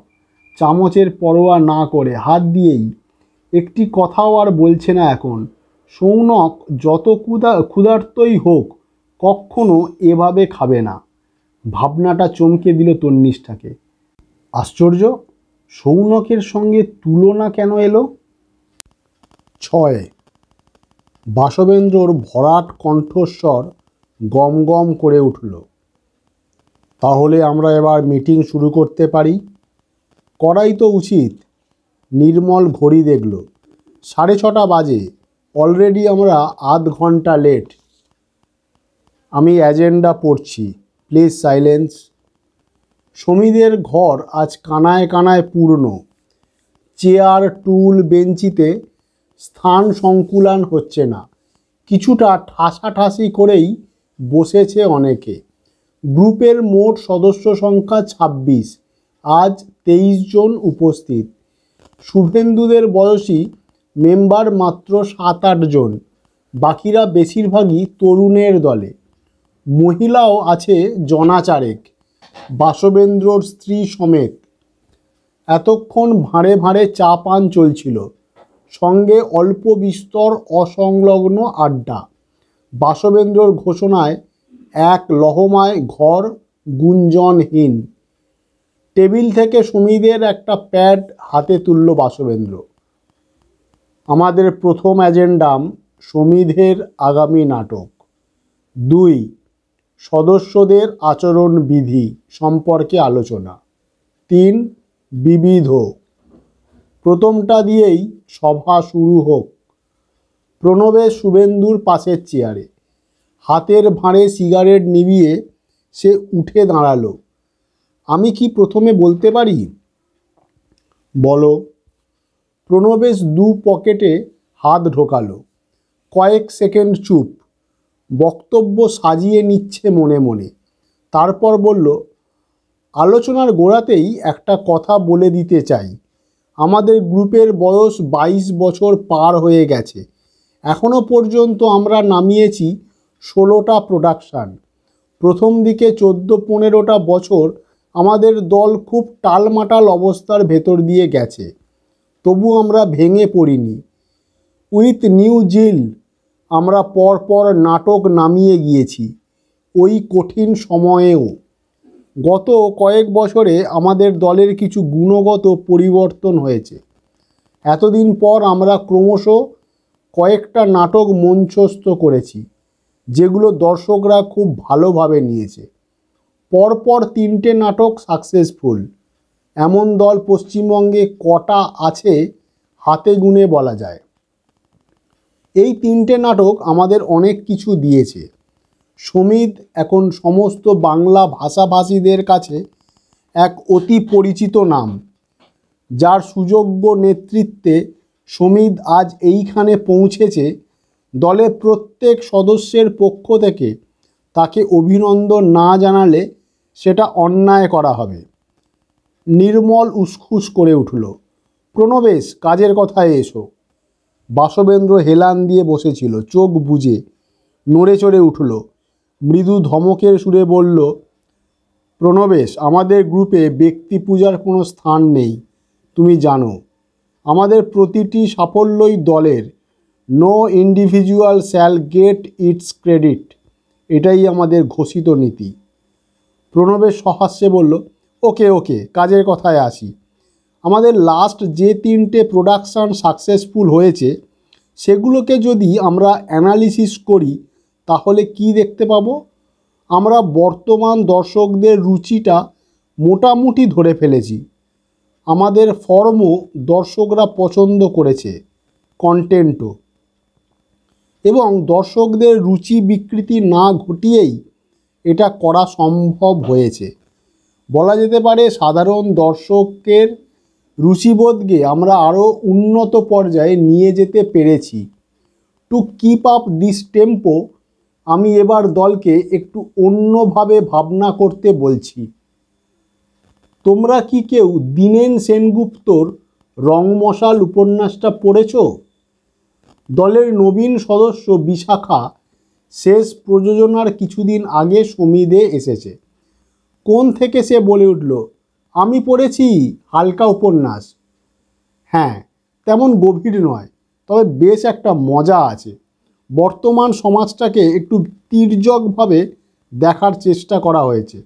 Speaker 1: চামচের পরোয়া না করে হাত দিয়েই। একটি কথাও আর বলছে না এখন। সৌনক যত ক্ষুধার্তই হোক কখনো এভাবে খাবে না। ভাবনাটা চমকে দিল তন্নিষ্ঠাকে। আশ্চর্য, সৌনকের সঙ্গে তুলনা কেন এলো? 6 বাসবেন্দ্রর ভরাট কণ্ঠস্বর গম গম করে উঠল। তাহলে আমরা এবার মিটিং শুরু করতে পারি? করাই তো উচিত। নির্মল ঘড়ি দেখল, 6:30 বাজে। অলরেডি আমরা আধ ঘন্টা লেট। আমি অ্যাজেন্ডা পড়ছি, প্লিজ সাইলেন্স। সমীদের ঘর আজ কানায় কানায় পূর্ণ। চেয়ার টুল বেঞ্চিতে স্থান সংকুলান হচ্ছে না। কিছুটা ঠাসাঠাসি করেই বসেছে অনেকে। গ্রুপের মোট সদস্য সংখ্যা 26। আজ 23 জন উপস্থিত। শুভেন্দুদের বয়সী মেম্বার মাত্র 7-8 জন। বাকিরা বেশিরভাগই তরুণের দলে। মহিলাও আছে জনাচারেক, বাসবেন্দ্রর স্ত্রী সমেত। এতক্ষণ ভাঁড়ে ভাঁড়ে চা পান চলছিল, সঙ্গে অল্প বিস্তর অসংলগ্ন আড্ডা। বাসবেন্দ্রর ঘোষণায় এক লহমায় ঘর গুঞ্জনহীন। টেবিল থেকে সমীদের একটা প্যাড হাতে তুলল বাসবেন্দ্র। আমাদের প্রথম অ্যাজেন্ডাম সমীধের আগামী নাটক। 2 সদস্যদের আচরণবিধি সম্পর্কে আলোচনা। 3 বিবিধ। প্রথমটা দিয়েই সভা শুরু হোক। প্রণবেশ শুভেন্দুর পাশের চেয়ারে। হাতের ভাঁড়ে সিগারেট নিভিয়ে সে উঠে দাঁড়ালো। আমি কি প্রথমে বলতে পারি? বলো। প্রণবেশ 2 পকেটে হাত ঢোকালো। কয়েক সেকেন্ড চুপ। বক্তব্য সাজিয়ে নিচ্ছে মনে মনে। তারপর বলল, আলোচনার গোড়াতেই একটা কথা বলে দিতে চাই। আমাদের গ্রুপের বয়স 22 বছর পার হয়ে গেছে। এখনো পর্যন্ত আমরা নামিয়েছি 16টা প্রোডাকশান। প্রথম দিকে 14-15টা বছর আমাদের দল খুব টালমাটাল অবস্থার ভেতর দিয়ে গেছে। তবু আমরা ভেঙে পড়িনি। উইথ নিউ জিল আমরা পরপর নাটক নামিয়ে গিয়েছি, ওই কঠিন সময়েও। গত কয়েক বছরে আমাদের দলের কিছু গুণগত পরিবর্তন হয়েছে। এতদিন পর আমরা ক্রমশ কয়েকটা নাটক মঞ্চস্থ করেছি, যেগুলো দর্শকরা খুব ভালোভাবে নিয়েছে। পরপর 3টে নাটক সাকসেসফুল। এমন দল পশ্চিমবঙ্গে কটা আছে হাতে গুনে বলা যায়। এই 3টে নাটক আমাদের অনেক কিছু দিয়েছে। সমীদ এখন সমস্ত বাংলা ভাষাভাষীদের কাছে এক অতি পরিচিত নাম, যার সুযোগ্য নেতৃত্বে সমীদ আজ এইখানে পৌঁছেছে। দলের প্রত্যেক সদস্যের পক্ষ থেকে তাকে অভিনন্দন না জানালে সেটা অন্যায় করা হবে। নির্মল উসখুস করে উঠল, প্রণবেশ, কাজের কথায় এসো। বাসবেন্দ্র হেলান দিয়ে বসেছিল, চোখ বুজে নড়ে চড়ে উঠল। মৃদু ধমকের সুরে বলল, প্রণবেশ, আমাদের গ্রুপে ব্যক্তি পূজার কোনো স্থান নেই। তুমি জানো আমাদের প্রতিটি সাফল্যই দলের। No individual shall get its credit, এটাই আমাদের ঘোষিত নীতি। প্রণবের সহাস্যে বলল, ওকে ওকে, কাজের কথায় আসি। আমাদের লাস্ট যে 3টে প্রোডাকশান সাকসেসফুল হয়েছে সেগুলোকে যদি আমরা অ্যানালিসিস করি তাহলে কি দেখতে পাবো? আমরা বর্তমান দর্শকদের রুচিটা মোটামুটি ধরে ফেলেছি। আমাদের ফর্মও দর্শকরা পছন্দ করেছে, কন্টেন্টও। এবং দর্শকদের রুচি বিকৃতি না ঘটিয়েই এটা করা সম্ভব হয়েছে। বলা যেতে পারে সাধারণ দর্শকের রুচিবোধকে আমরা আরও উন্নত পর্যায়ে নিয়ে যেতে পেরেছি। To keep up this tempo আমি এবার দলকে একটু অন্যভাবে ভাবনা করতে বলছি। তোমরা কি কেউ দীনেন সেনগুপ্তর রংমশাল উপন্যাসটা পড়েছ? দলের নবীন সদস্য বিশাখা শেষ প্রযোজনার কিছুদিন আগে সমিধে এসেছে। কোণ থেকে সে বলে উঠল, আমি পড়েছি, হালকা উপন্যাস। হ্যাঁ, তেমন গভীর নয়, তবে বেশ একটা মজা আছে। বর্তমান সমাজটাকে একটু তির্যকভাবে দেখার চেষ্টা করা হয়েছে।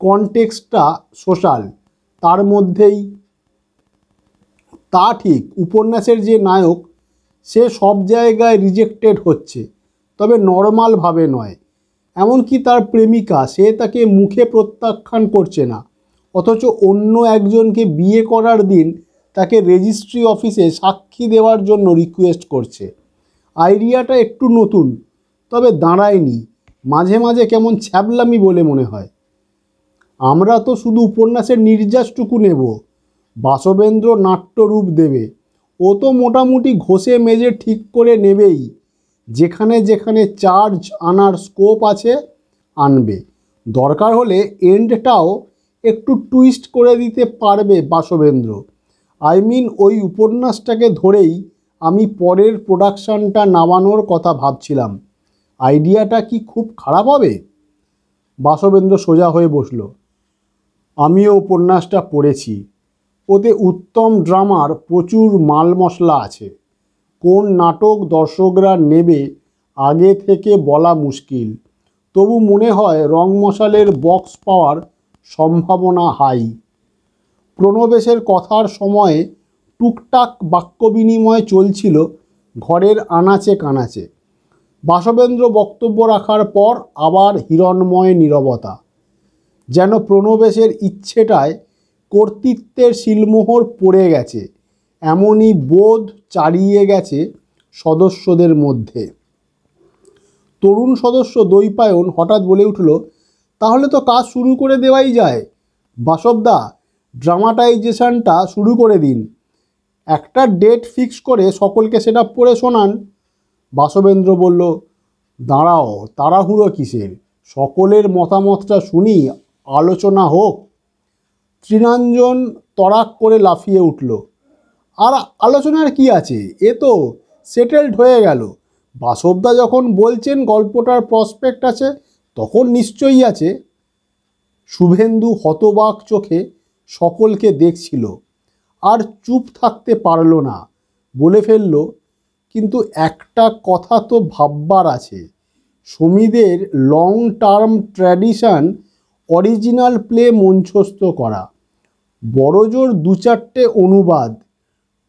Speaker 1: কনটেক্সটটা সোশ্যাল, তার মধ্যেই তা ঠিক। উপন্যাসের যে নায়ক সে সব জায়গায় রিজেক্টেড হচ্ছে, তবে নর্মালভাবে নয়। এমনকি তার প্রেমিকা, সে তাকে মুখে প্রত্যাখ্যান করছে না, অথচ অন্য একজনকে বিয়ে করার দিন তাকে রেজিস্ট্রি অফিসে সাক্ষী দেওয়ার জন্য রিকোয়েস্ট করছে। আইডিয়াটা একটু নতুন, তবে দাঁড়ায়নি, মাঝে মাঝে কেমন ছ্যাবলামি বলে মনে হয়। আমরা তো শুধু উপন্যাসের নির্যাসটুকু নেব, বাসবেন্দ্র নাট্যরূপ দেবে। ও তো মোটামুটি ঘষে মেজে ঠিক করে নেবেই, যেখানে যেখানে চার্জ আনার স্কোপ আছে আনবে। দরকার হলে এন্ডটাও একটু টুইস্ট করে দিতে পারবে বাসবেন্দ্র। ওই উপন্যাসটাকে ধরেই আমি পরের প্রোডাকশানটা নামানোর কথা ভাবছিলাম। আইডিয়াটা কি খুব খারাপ হবে? বাসবেন্দ্র সোজা হয়ে বসল। আমিও উপন্যাসটা পড়েছি। ওতে উত্তম ড্রামার প্রচুর মাল মশলা আছে। কোন নাটক দর্শকরা নেবে আগে থেকে বলা মুশকিল, তবু মনে হয় রংমশালের বক্স পাওয়ার সম্ভাবনা হাই। প্রণবেশের কথার সময়ে টুকটাক বাক্য বিনিময় চলছিল ঘরের আনাচে কানাচে। বাসবেন্দ্র বক্তব্য রাখার পর আবার হিরণ্ময় নীরবতা। যেন প্রণবেশের ইচ্ছেটায় কর্তৃত্বের শিলমোহর পড়ে গেছে, এমনই বোধ চারিয়ে গেছে সদস্যদের মধ্যে। তরুণ সদস্য দ্বৈপায়ন হঠাৎ বলে উঠল, তাহলে তো কাজ শুরু করে দেওয়াই যায়। বাসবদা, ড্রামাটাইজেশনটা শুরু করে দিন। একটা ডেট ফিক্স করে সকলকে সেটা পড়ে শোনান। বাসবেন্দ্র বলল, দাঁড়াও, তাড়াহুড়ো কিসের? সকলের মতামতটা শুনি, আলোচনা হোক। তৃণাঞ্জন তড়াক করে লাফিয়ে উঠল, আর আলোচনার কি আছে? এ তো সেটেলড হয়ে গেল। বাসবদা যখন বলছেন গল্পটার প্রসপেক্ট আছে, তখন নিশ্চয়ই আছে। শুভেন্দু হতবাক চোখে সকলকে দেখছিল, আর চুপ থাকতে পারল না। বলে ফেলল, কিন্তু একটা কথা তো ভাববার আছে। সমিদের long term tradition original play মঞ্চস্থ করা, বড়জোর 2-4টে অনুবাদ,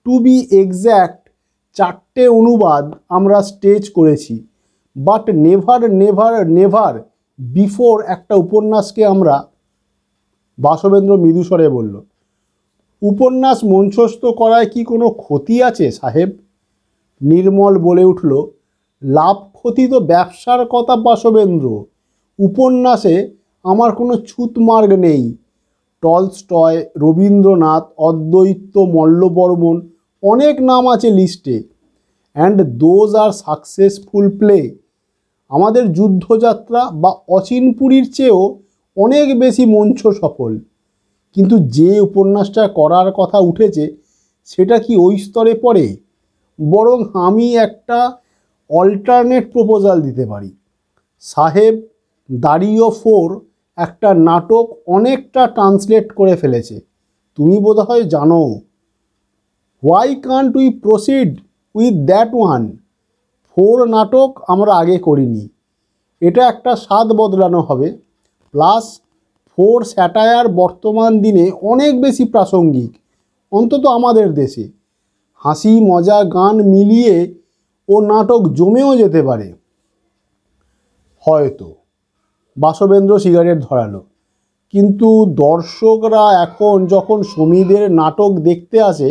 Speaker 1: টু বি এক্স্যাক্ট 4টে অনুবাদ আমরা স্টেজ করেছি। But never never never before একটা উপন্যাসকে আমরা। বাসবেন্দ্র মৃদুস্বরে বলল, উপন্যাস মঞ্চস্থ করায় কি কোনো ক্ষতি আছে সাহেব? নির্মল বলে উঠল, লাভ ক্ষতি তো ব্যবসার কথা বাসবেন্দ্র। উপন্যাসে আমার কোনো ছুতমার্গ নেই। টলস্টয়, রবীন্দ্রনাথ, অদ্বৈত, মল্লবর্মণ, অনেক নাম আছে লিস্টে। And those are successful play. আমাদের যুদ্ধযাত্রা বা অচিনপুরীর চেয়েও অনেক বেশি মঞ্চ সফল। কিন্তু যে উপন্যাসটা করার কথা উঠেছে সেটা কি ওই স্তরে পড়ে? বরং আমি একটা অল্টারনেট প্রপোজাল দিতে পারি। সাহেব দাড়িও 4 একটা নাটক অনেকটা ট্রান্সলেট করে ফেলেছে, তুমি বোধহয় জানো। Why can't we proceed with that one? 4 নাটক আমরা আগে করিনি, এটা একটা স্বাদ বদলানো হবে। প্লাস 4 স্যাটায়ার বর্তমান দিনে অনেক বেশি প্রাসঙ্গিক, অন্তত আমাদের দেশে। হাসি মজা গান মিলিয়ে ও নাটক জমেও যেতে পারে হয়তো। বাসবেন্দ্র সিগারেট ধরালো। কিন্তু দর্শকরা এখন যখন সমীদের নাটক দেখতে আসে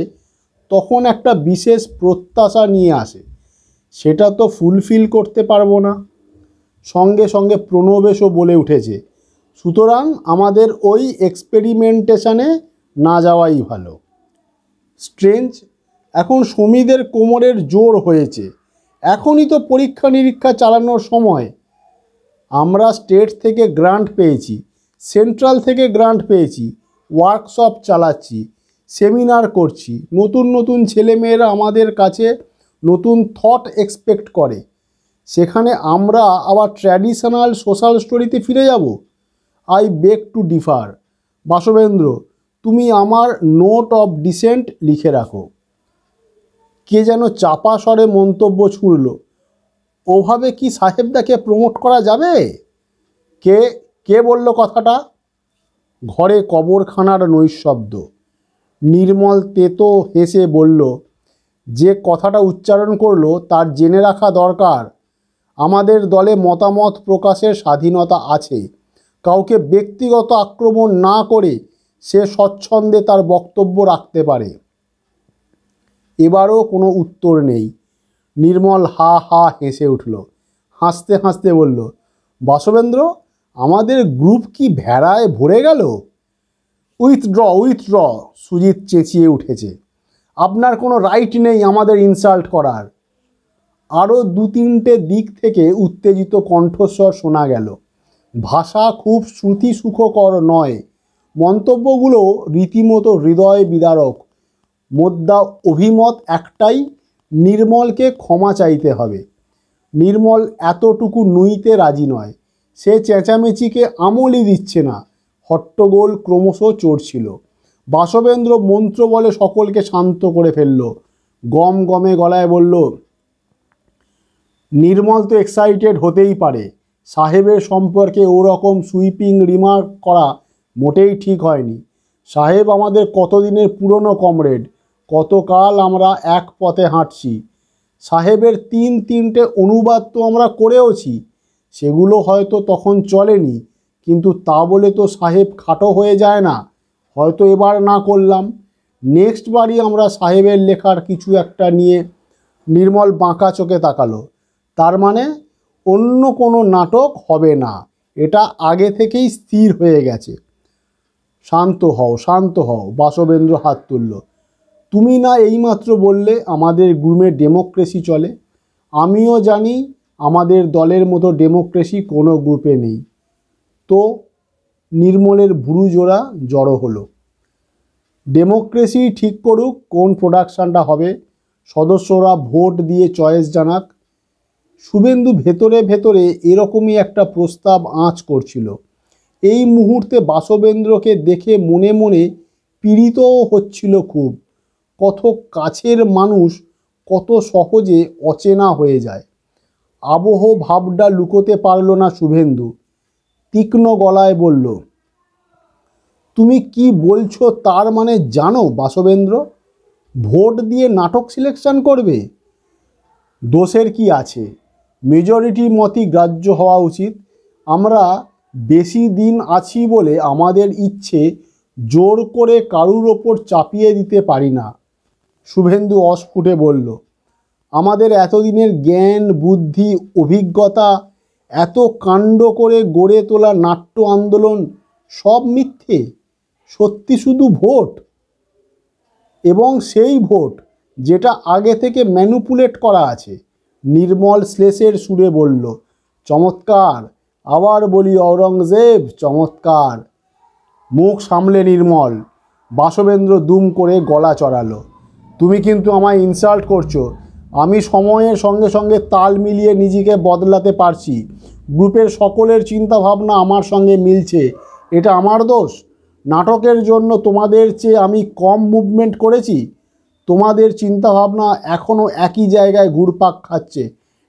Speaker 1: তখন একটা বিশেষ প্রত্যাশা নিয়ে আসে, সেটা তো ফুলফিল করতে পারবো না। সঙ্গে সঙ্গে প্রণবেশও বলে উঠেছে, সুতরাং আমাদের ওই এক্সপেরিমেন্টেশনে না যাওয়াই ভালো। স্ট্রেঞ্জ, এখন সমীদের কোমরের জোর হয়েছে, এখনই তো পরীক্ষা নিরীক্ষা চালানোর সময়। আমরা স্টেট থেকে গ্রান্ট পেয়েছি, সেন্ট্রাল থেকে গ্রান্ট পেয়েছি, ওয়ার্কশপ চালাচ্ছি, সেমিনার করছি। নতুন নতুন ছেলেমেয়েরা আমাদের কাছে নতুন থট এক্সপেক্ট করে, সেখানে আমরা আবার ট্র্যাডিশনাল সোশ্যাল স্টোরিতে ফিরে যাব? I beg to differ. Basabendra, তুমি আমার নোট অফ ডিসেন্ট লিখে রাখো। কে যেন চাপা স্বরে মন্তব্য ছুঁড়ল, ওভাবে কি সাহেবদাকে প্রমোট করা যাবে? কে কে বলল কথাটা? ঘরে কবরখানার নৈশব্দ। নির্মল তেতো হেসে বলল, যে কথাটা উচ্চারণ করলো তার জেনে রাখা দরকার। আমাদের দলে মতামত প্রকাশের স্বাধীনতা আছে। কাউকে ব্যক্তিগত আক্রমণ না করে সে স্বচ্ছন্দে তার বক্তব্য রাখতে পারে। এবারও কোনো উত্তর নেই। নির্মল হা হা হেসে উঠল। হাসতে হাসতে বলল, বাসবেন্দ্র, আমাদের গ্রুপ কি ভেড়ায় ভরে গেল? উইথড্র উইথড্র, সুজিত চেঁচিয়ে উঠেছে। আপনার কোনো রাইট নেই আমাদের ইনসাল্ট করার। আরও 2-3টে দিক থেকে উত্তেজিত কণ্ঠস্বর শোনা গেল। ভাষা খুব শ্রুতিসুখকর নয়, মন্তব্যগুলো রীতিমতো হৃদয় বিদারক। মোদ্দা অভিমত একটাই, নির্মলকে ক্ষমা চাইতে হবে। নির্মল এতটুকু নুইতে রাজি নয়। সে চেঁচামেচিকে আমলই দিচ্ছে না। হট্টগোল ক্রমশ চড়ছিল। বাসবেন্দ্র মন্ত্র বলে সকলকে শান্ত করে ফেলল। গম গমে গলায় বলল, নির্মল তো এক্সাইটেড হতেই পারে। সাহেবের সম্পর্কে ওরকম সুইপিং রিমার্ক করা মোটেই ঠিক হয়নি। সাহেব আমাদের কতদিনের পুরনো কমরেড, কতকাল আমরা এক পথে হাঁটছি। সাহেবের 3-3টে অনুবাদ তো আমরা করেওছি, সেগুলো হয়তো তখন চলেনি, কিন্তু তা বলে তো সাহেব খাটো হয়ে যায় না। হয়তো এবার না করলাম, নেক্সট বারই আমরা সাহেবের লেখার কিছু একটা নিয়ে। নির্মল বাঁকা চোখে তাকালো। তার মানে অন্য কোনো নাটক হবে না, এটা আগে থেকেই স্থির হয়ে গেছে। শান্ত হও, শান্ত হও। বাসবেন্দ্র হাত তুলল। তুমি না এইমাত্র বললে আমাদের গ্রুমে ডেমোক্রেসি চলে? আমিও জানি আমাদের দলের মতো ডেমোক্রেসি কোনো গ্রুপে নেই। তো? নির্মলের ভুরু জোড়া জড়ো হলো। ডেমোক্রেসি ঠিক করুক কোন প্রোডাকশানটা হবে, সদস্যরা ভোট দিয়ে চয়েস জানাক। শুভেন্দু ভেতরে ভেতরে এরকমই একটা প্রস্তাব আঁচ করছিল। এই মুহূর্তে বাসবেন্দ্রকে দেখে মনে মনে পীড়িতও হচ্ছিল খুব। কত কাছের মানুষ কত সহজে অচেনা হয়ে যায়। আবহ ভাবটা লুকোতে পারল না শুভেন্দু। তীক্ষ্ণ গলায় বলল, তুমি কি বলছো তার মানে জানো বাসবেন্দ্র? ভোট দিয়ে নাটক সিলেকশন করবে? দোষের কি আছে? মেজরিটি মতই গ্রাহ্য হওয়া উচিত। আমরা বেশি দিন আছি বলে আমাদের ইচ্ছে জোর করে কারুর ওপর চাপিয়ে দিতে পারি না। শুভেন্দু অস্ফুটে বলল, আমাদের এতদিনের জ্ঞান বুদ্ধি অভিজ্ঞতা, এত কাণ্ড করে গড়ে তোলা নাট্য আন্দোলন সব মিথ্যে? সত্যি শুধু ভোট, এবং সেই ভোট যেটা আগে থেকে ম্যানুপুলেট করা আছে। নির্মল শ্লেষের সুরে বলল, চমৎকার। আবার বলি ঔরঙ্গজেব, চমৎকার। মুখ সামলে নির্মল। বাসবেন্দ্র দুম করে গলা চড়ালো। তুমি কিন্তু আমায় ইনসাল্ট করছো। আমি সময়ের সঙ্গে সঙ্গে তাল মিলিয়ে নিজেকে বদলাতে পারছি। গ্রুপের সকলের চিন্তাভাবনা আমার সঙ্গে মিলছে, এটা আমার দোষ? নাটকের জন্য তোমাদের চেয়ে আমি কম মুভমেন্ট করেছি? তোমাদের চিন্তাভাবনা এখনও একই জায়গায় ঘুরপাক খাচ্ছে,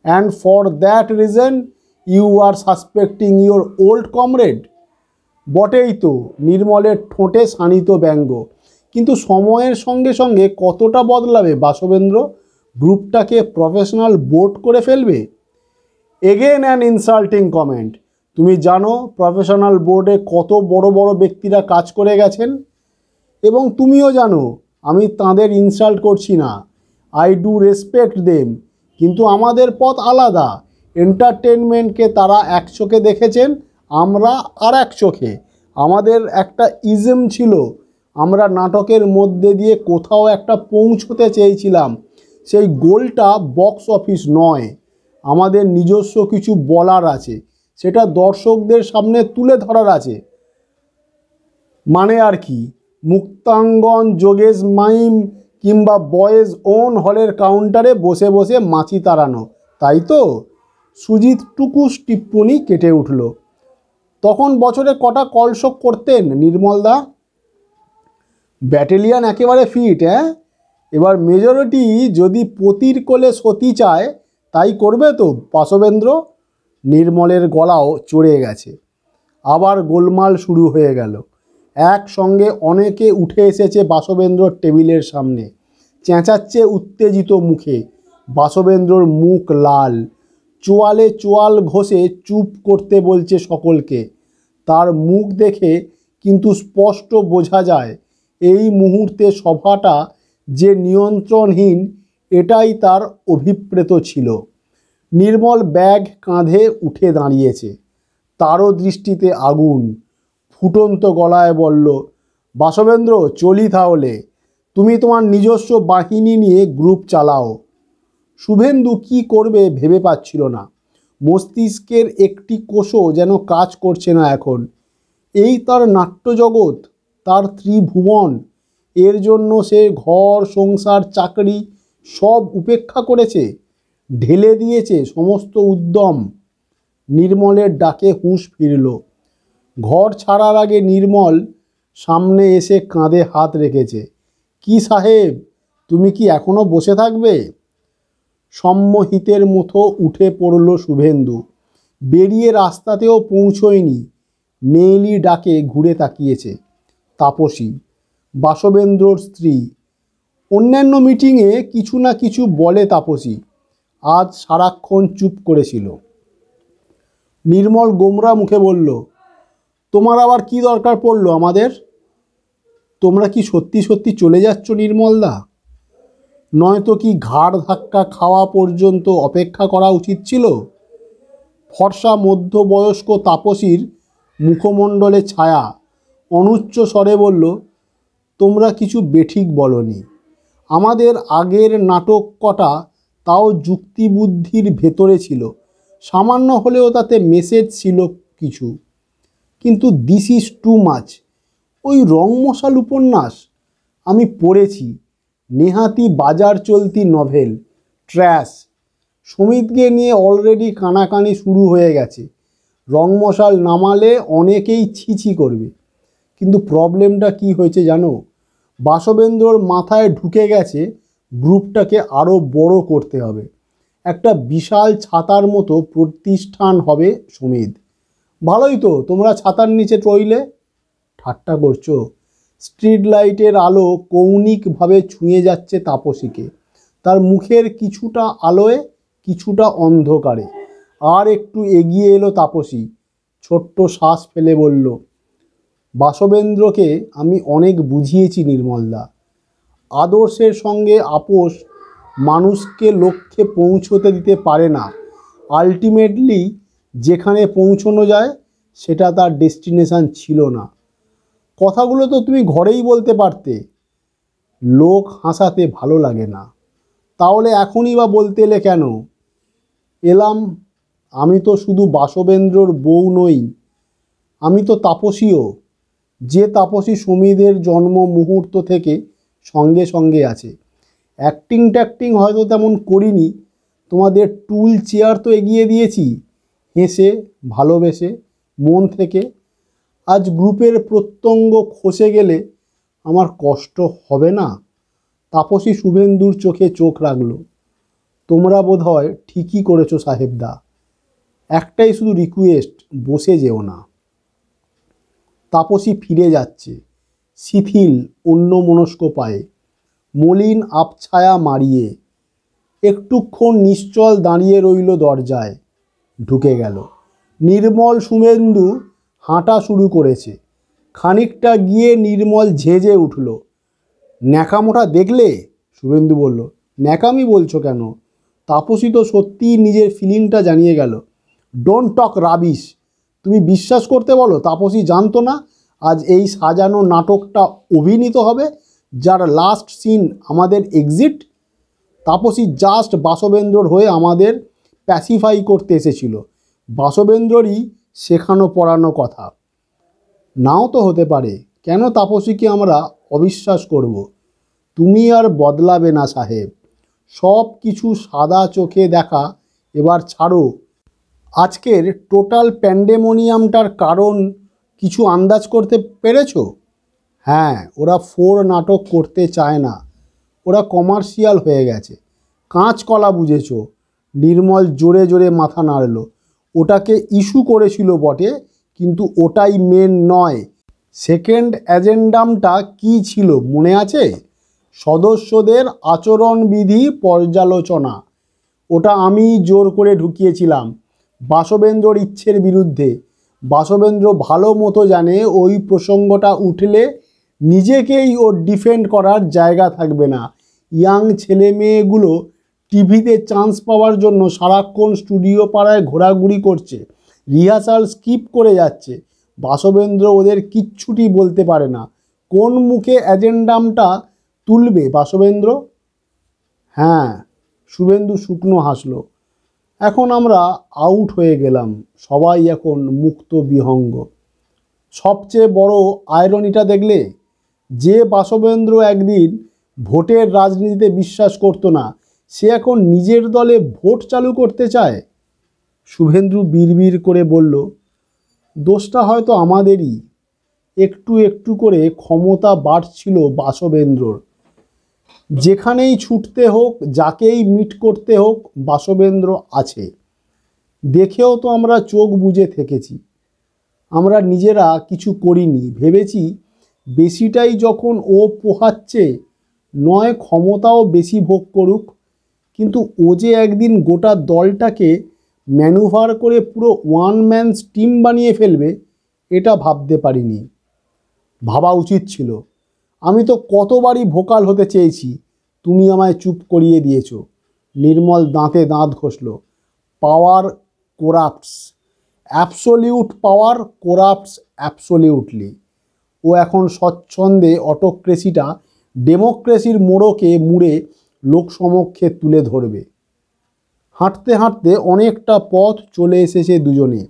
Speaker 1: and for that reason you are suspecting your old comrade. বটেই তো, নির্মলের ঠোঁটে শানিত ব্যঙ্গ। কিন্তু সময়ের সঙ্গে সঙ্গে কতটা বদলাবে বাসবেন্দ্র? গ্রুপটাকে প্রফেশনাল বোর্ড করে ফেলবে? Again an insulting comment. তুমি জানো প্রফেশনাল বোর্ডে কত বড় বড় ব্যক্তিরা কাজ করে গেছেন, এবং তুমিও জানো আমি তাদের ইনসাল্ট করছি না। আই ডু রেসপেক্ট দেম, কিন্তু আমাদের পথ আলাদা। এন্টারটেনমেন্টকে তারা এক চোখে দেখেছেন, আমরা আর এক চোখে। আমাদের একটা ইজম ছিল, আমরা নাটকের মধ্যে দিয়ে কোথাও একটা পৌঁছতে চেয়েছিলাম। সেই গোলটা বক্স অফিস নয়, আমাদের নিজস্ব কিছু বলার আছে, সেটা দর্শকদের সামনে তুলে ধরার আছে। মানে আর কি, মুক্তাঙ্গন, যোগেশ মাইম কিংবা বয়েজ ওন হলের কাউন্টারে বসে বসে মাছি তাড়ানো, তাই তো? সুজিত টুকুস টিপ্পনি কেটে উঠল। তখন বছরে কটা কলশো করতেন নির্মলদা? ব্যাটালিয়ান একেবারে ফিট। এবার মেজরিটি যদি পতির কোলে সতী চায় তাই করবে তো বাসবেন্দ্র? নির্মলের গলাও চড়ে গেছে। আবার গোলমাল শুরু হয়ে গেল। একসঙ্গে অনেকে উঠে এসেছে বাসবেন্দ্রর টেবিলের সামনে, চেঁচাচ্ছে উত্তেজিত মুখে। বাসবেন্দ্রর মুখ লাল, চোয়ালে চোয়াল ঘষে চুপ করতে বলছে সকলকে। তার মুখ দেখে কিন্তু স্পষ্ট বোঝা যায় এই মুহূর্তে সভাটা যে নিয়ন্ত্রণহীন, এটাই তার অভিপ্রেত ছিল। নির্মল ব্যাগ কাঁধে উঠে দাঁড়িয়েছে, তারও দৃষ্টিতে আগুন। ফুটন্ত গলায় বলল, বাসবেন্দ্র চলি তাহলে, তুমি তোমার নিজস্ব বাহিনী নিয়ে গ্রুপ চালাও। শুভেন্দু কি করবে ভেবে পাচ্ছিল না। মস্তিষ্কের একটি কোষও যেন কাজ করছে না এখন। এই তার নাট্যজগৎ, তার ত্রিভুবন। এর জন্য সে ঘর, সংসার, চাকরি সব উপেক্ষা করেছে, ঢেলে দিয়েছে সমস্ত উদ্যম। নির্মলের ডাকে হুঁশ ফিরল। ঘর ছাড়ার আগে নির্মল সামনে এসে কাঁধে হাত রেখেছে। কি সাহেব, তুমি কি এখনো বসে থাকবে? সম্মোহিতের মতো উঠে পড়ল শুভেন্দু। বেরিয়ে রাস্তাতেও পৌঁছয়নি, মেয়েলি ডাকে ঘুরে তাকিয়েছে। তাপসী, বাসবেন্দ্রর স্ত্রী। অন্যান্য মিটিংয়ে কিছু না কিছু বলে তাপসী, আজ সারাক্ষণ চুপ করেছিল। নির্মল গোমরা মুখে বলল, তোমার আবার কি দরকার পড়লো আমাদের? তোমরা কি সত্যি সত্যি চলে যাচ্ছ নির্মলদা? নয়তো কি ঘাড় ধাক্কা খাওয়া পর্যন্ত অপেক্ষা করা উচিত ছিল? ফর্সা মধ্যবয়স্ক তাপসীর মুখমণ্ডলে ছায়া, অনুচ্চ স্বরে বলল, তোমরা কিছু বেঠিক বলনি। আমাদের আগের নাটক কটা তাও যুক্তিবুদ্ধির ভেতরে ছিল, সামান্য হলেও তাতে মেসেজ ছিল কিছু। কিন্তু দিস ইজ টু মাচ। ওই রংমশাল উপন্যাস আমি পড়েছি, নেহাতি বাজার চলতি নভেল, ট্র্যাশ। সমিতকে নিয়ে অলরেডি কানাকানি শুরু হয়ে গেছে। রংমশাল নামালে অনেকেই ছিছি করবে। কিন্তু প্রবলেমটা কি হয়েছে জানো? বাসবেন্দ্রর মাথায় ঢুকে গেছে গ্রুপটাকে আরও বড় করতে হবে। একটা বিশাল ছাতার মতো প্রতিষ্ঠান হবে সমিত। ভালোই তো, তোমরা ছাতার নিচে টইলে। ঠাট্টা করছো? স্ট্রিট লাইটের আলো কৌণিকভাবে ছুঁয়ে যাচ্ছে তাপসীকে, তার মুখের কিছুটা আলোয় কিছুটা অন্ধকারে। আর একটু এগিয়ে এলো তাপসী, ছোট্ট শ্বাস ফেলে বলল, বাসবেন্দ্রকে আমি অনেক বুঝিয়েছি নির্মলদা। আদর্শের সঙ্গে আপোষ মানুষকে লক্ষ্যে পৌঁছতে দিতে পারে না। আলটিমেটলি যেখানে পৌঁছানো যায় সেটা তার ডেস্টিনেশন ছিল না। কথাগুলো তো তুমি ঘরেই বলতে পারতে। লোক হাসাতে ভালো লাগে না, তাহলে এখনই বা বলতে এলে কেন? এলাম, আমি তো শুধু বাসবেন্দ্রর বউ নই, আমি তো তাপসীও। যে তাপসী সমীদের জন্ম মুহূর্ত থেকে সঙ্গে সঙ্গে আছে। অ্যাক্টিং ট্যাক্টিং হয়তো তেমন করিনি, তোমাদের টুল চেয়ার তো এগিয়ে দিয়েছি, হেসে ভালোবেসে মন থেকে। আজ গ্রুপের প্রত্যঙ্গ খসে গেলে আমার কষ্ট হবে না? তাপসী শুভেন্দুর চোখে চোখ রাখল। তোমরা বোধহয় ঠিকই করেছো সাহেবদা, একটাই শুধু রিকোয়েস্ট, বসে যেও না। তাপসী ফিরে যাচ্ছে শিথিল অন্যমনস্ক পায়ে, মলিন আবছায়া মারিয়ে। একটুক্ষণ নিশ্চল দাঁড়িয়ে রইল দরজায়, ঢুকে গেল। নির্মল শুভেন্দু হাঁটা শুরু করেছে। খানিকটা গিয়ে নির্মল ঝেঁঝে উঠল। ন্যাকামোটা দেখলে? শুভেন্দু বলল। ন্যাকামি বলছো কেন? তাপসী তো সত্যিই নিজের ফিলিংটা জানিয়ে গেল। Don't talk rubbish. তুমি বিশ্বাস করতে বলো তাপসী জানতো না আজ এই সাজানো নাটকটা অভিনীত হবে, যার লাস্ট সিন আমাদের এক্সিট। তাপসী জাস্ট বাসবেন্দ্রর হয়ে আমাদের প্যাসিফাই করতে এসেছিল। বাসবেন্দ্ররই শেখানো পড়ানো কথা। নাও তো হতে পারে। কেন তাপসীকে আমরা অবিশ্বাস করব? তুমি আর বদলাবে না সাহেব। সব কিছু সাদা চোখে দেখা এবার ছাড়ো। আজকের টোটাল প্যান্ডেমোনিয়ামটার কারণ কিছু আন্দাজ করতে পেরেছো? হ্যাঁ, ওরা 4 নাটক করতে চায় না, ওরা কমার্শিয়াল হয়ে গেছে। কাঁচকলা বুঝেছো? নির্মল জোরে জোরে মাথা নাড়ল। ওটাকে ইস্যু করেছিল বটে, কিন্তু ওটাই মেন নয়। সেকেন্ড অ্যাজেন্ডামটা কী ছিল মনে আছে? সদস্যদের আচরণবিধি পর্যালোচনা। ওটা আমি জোর করে ঢুকিয়েছিলাম বাসবেন্দ্রর ইচ্ছের বিরুদ্ধে। বাসবেন্দ্র ভালো মতো জানে ওই প্রসঙ্গটা উঠলে নিজেকেই ওর ডিফেন্ড করার জায়গা থাকবে না। ইয়াং ছেলে মেয়েগুলো টিভিতে চান্স পাওয়ার জন্য সারাক্ষণ স্টুডিও পাড়ায় ঘোরাঘুরি করছে, রিহার্সাল স্কিপ করে যাচ্ছে। বাসবেন্দ্র ওদের কিচ্ছুটি বলতে পারে না। কোন মুখে অ্যাজেন্ডামটা তুলবে বাসবেন্দ্র? হ্যাঁ, শুভেন্দু শুকনো হাসল। এখন আমরা আউট হয়ে গেলাম, সবাই এখন মুক্ত বিহঙ্গ। সবচেয়ে বড় আয়রনিটা দেখলে? যে বাসবেন্দ্র একদিন ভোটের রাজনীতিতে বিশ্বাস করতো না, সে এখন নিজের দলে ভোট চালু করতে চায়। শুভেন্দু বিড়বিড় করে বলল, দোষটা হয়তো আমাদেরই। একটু একটু করে ক্ষমতা বাড়ছিল বাসবেন্দ্রর। যেখানেই ছুটতে হোক, যাকেই মিট করতে হোক, বাসবেন্দ্র আছে। দেখেও তো আমরা চোখ বুজে থেকেছি। আমরা নিজেরা কিছু করিনি, ভেবেছি বেশিটাই যখন ও পোহাচ্ছে, নয় ক্ষমতাও বেশি ভোগ করুক। কিন্তু ও যে একদিন গোটা দলটাকে ম্যানুভার করে পুরো ওয়ান ম্যানস টিম বানিয়ে ফেলবে, এটা ভাবতে পারিনি। ভাবা উচিত ছিল। আমি তো কতবারই ভোকাল হতে চেয়েছি, তুমি আমায় চুপ করিয়ে দিয়েছো। নির্মল দাঁতে দাঁত ঘষল। পাওয়ার কোরাপ্টস, অ্যাবসোলিউট পাওয়ার কোরাপ্টস অ্যাবসোলিউটলি। ও এখন স্বচ্ছন্দে অটোক্রেসিটা ডেমোক্রেসির মোড়কে মুড়ে লোকসমক্ষে তুলে ধরবে। হাঁটতে হাঁটতে অনেকটা পথ চলে এসেছে দুজনে।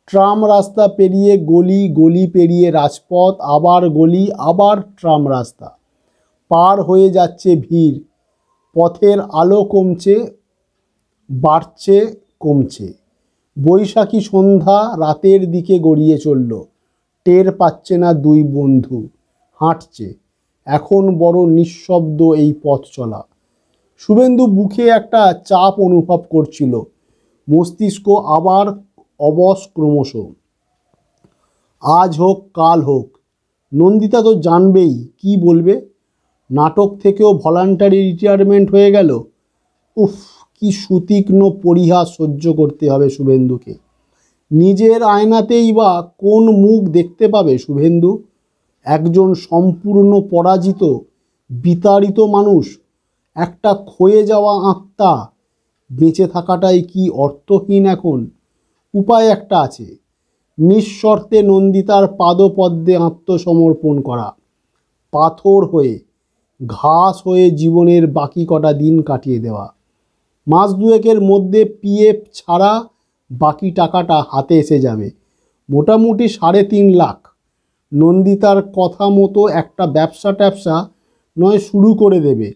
Speaker 1: ট্রাম রাস্তা পেরিয়ে গলি, গলি পেরিয়ে রাজপথ, আবার গলি, আবার ট্রাম রাস্তা। পার হয়ে যাচ্ছে ভিড়। পথের আলো কমছে, বাড়ছে, কমছে। বৈশাখী সন্ধ্যা রাতের দিকে গড়িয়ে চলল। টের পাচ্ছে না দুই বন্ধু। হাঁটছে। এখন বড় নিঃশব্দ এই পথ চলা। শুভেন্দু বুকে একটা চাপ অনুভব করছিল। মস্তিষ্ক আবার অবশ ক্রমশ। আজ হোক কাল হোক, নন্দিতা তো জানবেই। কি বলবে? নাটক থেকেও ভলান্টারি রিটায়ারমেন্ট হয়ে গেল। উফ, কি সুতীক্ষ্ণ পরিহাস সহ্য করতে হবে শুভেন্দুকে। নিজের আয়নাতেই বা কোন মুখ দেখতে পাবে শুভেন্দু? একজন সম্পূর্ণ পরাজিত, বিতাড়িত মানুষ, একটা ক্ষয়ে যাওয়া আত্মা। বেঁচে থাকাটাই কি অর্থহীন এখন? উপায় একটা আছে, নিঃশর্তে নন্দিতার পাদপদ্মে আত্মসমর্পণ করা। পাথর হয়ে, ঘাস হয়ে জীবনের বাকি কটা দিন কাটিয়ে দেওয়া। মাস দুয়েকের মধ্যে পিএফ ছাড়া বাকি টাকাটা হাতে এসে যাবে, মোটামুটি 3.5 লাখ। নন্দিতার কথা মতো একটা ব্যবসা ট্যাবসা নয় শুরু করে দেবে।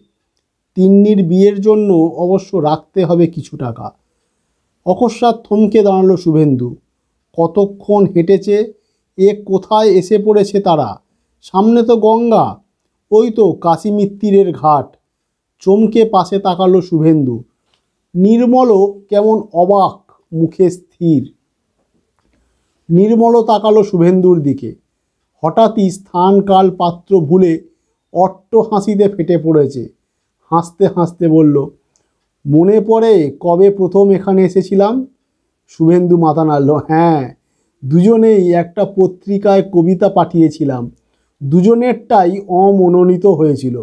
Speaker 1: তিন্নির বিয়ের জন্য অবশ্য রাখতে হবে কিছু টাকা। অকস্মাৎ থমকে দাঁড়ালো শুভেন্দু। কতক্ষণ হেঁটেছে, এ কোথায় এসে পড়েছে তারা? সামনে তো গঙ্গা, ওই তো কাশীমিত্তিরের ঘাট। চমকে পাশে তাকালো শুভেন্দু। নির্মলও কেমন অবাক, মুখে স্থির। নির্মলও তাকালো শুভেন্দুর দিকে। হঠাৎই স্থান কাল পাত্র ভুলে অট্ট হাসিতে ফেটে পড়েছে। হাসতে হাসতে বলল, মনে পড়ে কবে প্রথম এখানে এসেছিলাম? শুভেন্দু মাথা নাড়ল। হ্যাঁ, দুজনেই একটা পত্রিকায় কবিতা পাঠিয়েছিলাম। দুজনেরটাই অমনোনীত হয়েছিল।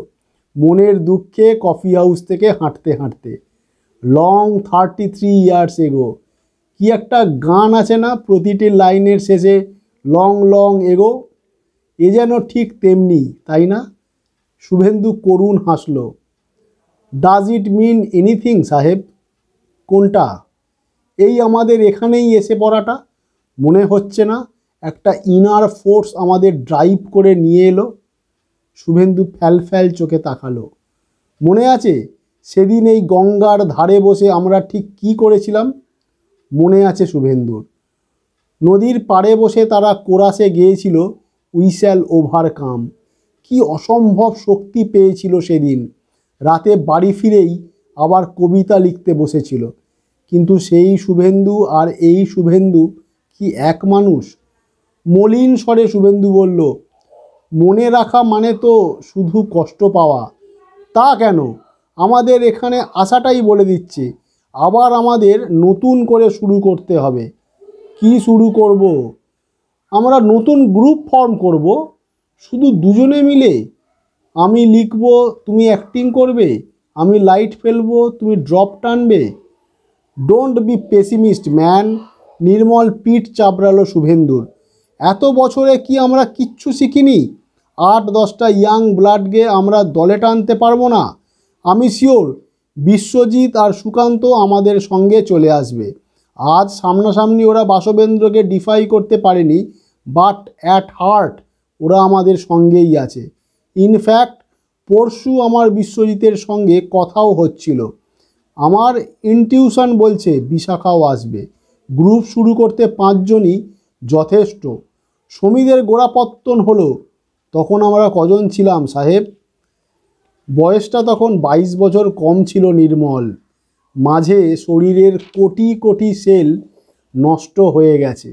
Speaker 1: মনের দুঃখে কফি হাউস থেকে হাঁটতে হাঁটতে। Long 33 years ago. কি একটা গান আছে না, প্রতিটি লাইনের শেষে লং লং এগো? এ যেন ঠিক তেমনি, তাই না? শুভেন্দু করুণ হাসল। ডাজ ইট মিন এনিথিং সাহেব? কোনটা? এই আমাদের এখানেই এসে পড়াটা? মনে হচ্ছে না একটা ইনার ফোর্স আমাদের ড্রাইভ করে নিয়ে এলো? শুভেন্দু ফ্যাল চোখে তাকালো। মনে আছে সেদিন এই গঙ্গার ধারে বসে আমরা ঠিক কী করেছিলাম? মনে আছে শুভেন্দুর। নদীর পাড়ে বসে তারা কোরাসে গেয়েছিল উই শ্যাল ওভারকাম। কি অসম্ভব শক্তি পেয়েছিল সেদিন। রাতে বাড়ি ফিরেই আবার কবিতা লিখতে বসেছিল। কিন্তু সেই শুভেন্দু আর এই শুভেন্দু কি এক মানুষ? মলিন স্বরে শুভেন্দু বলল, মনে রাখা মানে তো শুধু কষ্ট পাওয়া। তা কেন? আমাদের এখানে আসাটাই বলে দিচ্ছে আবার আমাদের নতুন করে শুরু করতে হবে। কি শুরু করব? আমরা নতুন গ্রুপ ফর্ম করব, শুধু দুজনে মিলে। আমি লিখব, তুমি অ্যাক্টিং করবে। আমি লাইট ফেলবো, তুমি ড্রপ টানবে। Don't be pessimist man. Nirmal পিঠ চাপড়ালো শুভেন্দুর। এত বছরে কি আমরা কিচ্ছু শিখিনি? 8-10টা ইয়াং ব্লাডকে আমরা দলে টানতে পারবো না? আমি শিওর বিশ্বজিৎ আর সুকান্ত আমাদের সঙ্গে চলে আসবে। আজ সামনাসামনি ওরা বাসবেন্দ্রকে ডিফাই করতে পারেনি, বাট অ্যাট হার্ট ওরা আমাদের সঙ্গেই আছে। ইনফ্যাক্ট পরশু আমার বিশ্বজিতের সঙ্গে কথাও হচ্ছিল। আমার ইনটিউশন বলছে বিশাখাও আসবে। গ্রুপ শুরু করতে 5 জনই যথেষ্ট। সমীদের গোড়াপত্তন হলো তখন আমরা কজন ছিলাম সাহেব? বয়সটা তখন 22 বছর কম ছিল নির্মল। মাঝে শরীরের কোটি কোটি সেল নষ্ট হয়ে গেছে।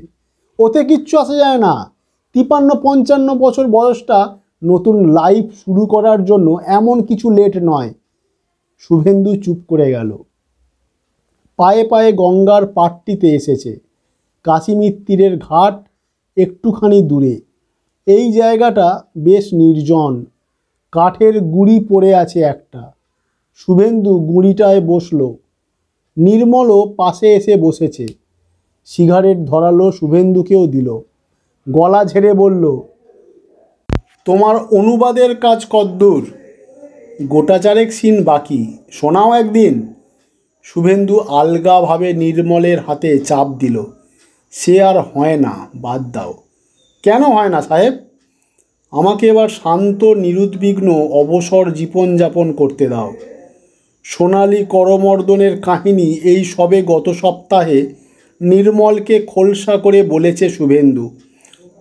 Speaker 1: ওতে কিচ্ছু আসে যায় না। 53-55 বছর বয়সটা নতুন লাইফ শুরু করার জন্য এমন কিছু লেট নয়। শুভেন্দু চুপ করে গেল। পায়ে পায়ে গঙ্গার পাড়টিতে এসেছে। কাশ্মীর তীরের ঘাট একটুখানি দূরে। এই জায়গাটা বেশ নির্জন। কাঠের গুঁড়ি পড়ে আছে একটা। শুভেন্দু গুঁড়িটায় বসল। নির্মলও পাশে এসে বসেছে। সিগারেট ধরালো, শুভেন্দুকেও দিল। গলা ঝেড়ে বলল, তোমার অনুবাদের কাজ কদ্দূর? গোটা চারেক সিন বাকি, শোনাও একদিন। শুভেন্দু আলগাভাবে নির্মলের হাতে চাপ দিল। সে আর হয় না, বাদ দাও। কেন হয় না সাহেব? আমাকে এবার শান্ত নিরুদ্বিগ্ন অবসর জীবনযাপন করতে দাও। সোনালি করমর্দনের কাহিনী এই সবে গত সপ্তাহে নির্মলকে খোলসা করে বলেছে শুভেন্দু।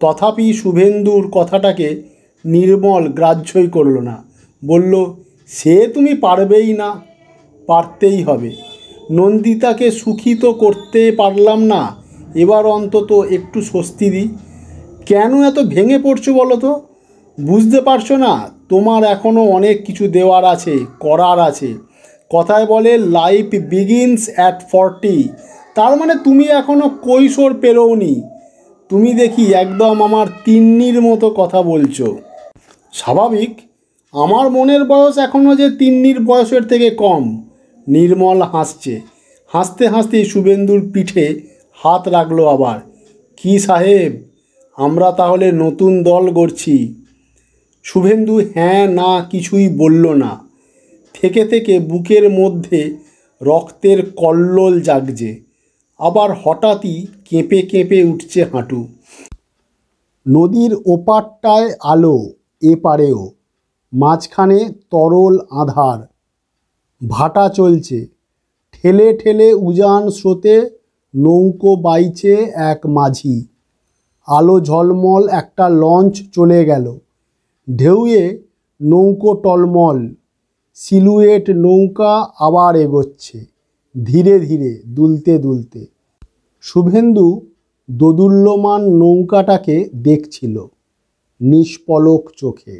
Speaker 1: তথাপি শুভেন্দুর কথাটাকে নির্মল গ্রাহ্যই করল না। বলল, সে তুমি পারবেই না। পারতেই হবে। নন্দিতাকে সুখী তো করতে পারলাম না, এবার অন্তত একটু স্বস্তি দিই। কেন এত ভেঙে পড়ছো বলো তো? বুঝতে পারছো না তোমার এখনও অনেক কিছু দেওয়ার আছে, করার আছে। কথায় বলে লাইফ বিগিনস অ্যাট 40। তার মানে তুমি এখনও কৈশোর পেরোওনি। তুমি দেখি একদম আমার তিন্নির মতো কথা বলছো। স্বাভাবিক, আমার মনের বয়স এখনও যে তিন্নির বয়সের থেকে কম। নির্মল হাসছে। হাসতে হাসতেই শুভেন্দুর পিঠে হাত রাখলো আবার। কি সাহেব, আমরা তাহলে নতুন দল গড়ছি? শুভেন্দু হ্যাঁ না কিছুই বলল না। থেকে থেকে বুকের মধ্যে রক্তের কল্লোল জাগছে। আবার হঠাৎই কেঁপে কেঁপে উঠছে হাঁটু। নদীর ওপারটায় আলো, এপারেও। মাঝখানে তরল আধার। ভাটা চলছে। ঠেলে ঠেলে উজান স্রোতে নৌকো বাইছে এক মাঝি। আলো ঝলমল একটা লঞ্চ চলে গেল। ঢেউয়ে নৌকো টলমল। সিলুয়েট নৌকা আবার এগোচ্ছে ধীরে ধীরে দুলতে দুলতে। শুভেন্দু দোদুল্যমান নৌকাটাকে দেখছিল নিষ্পলক চোখে।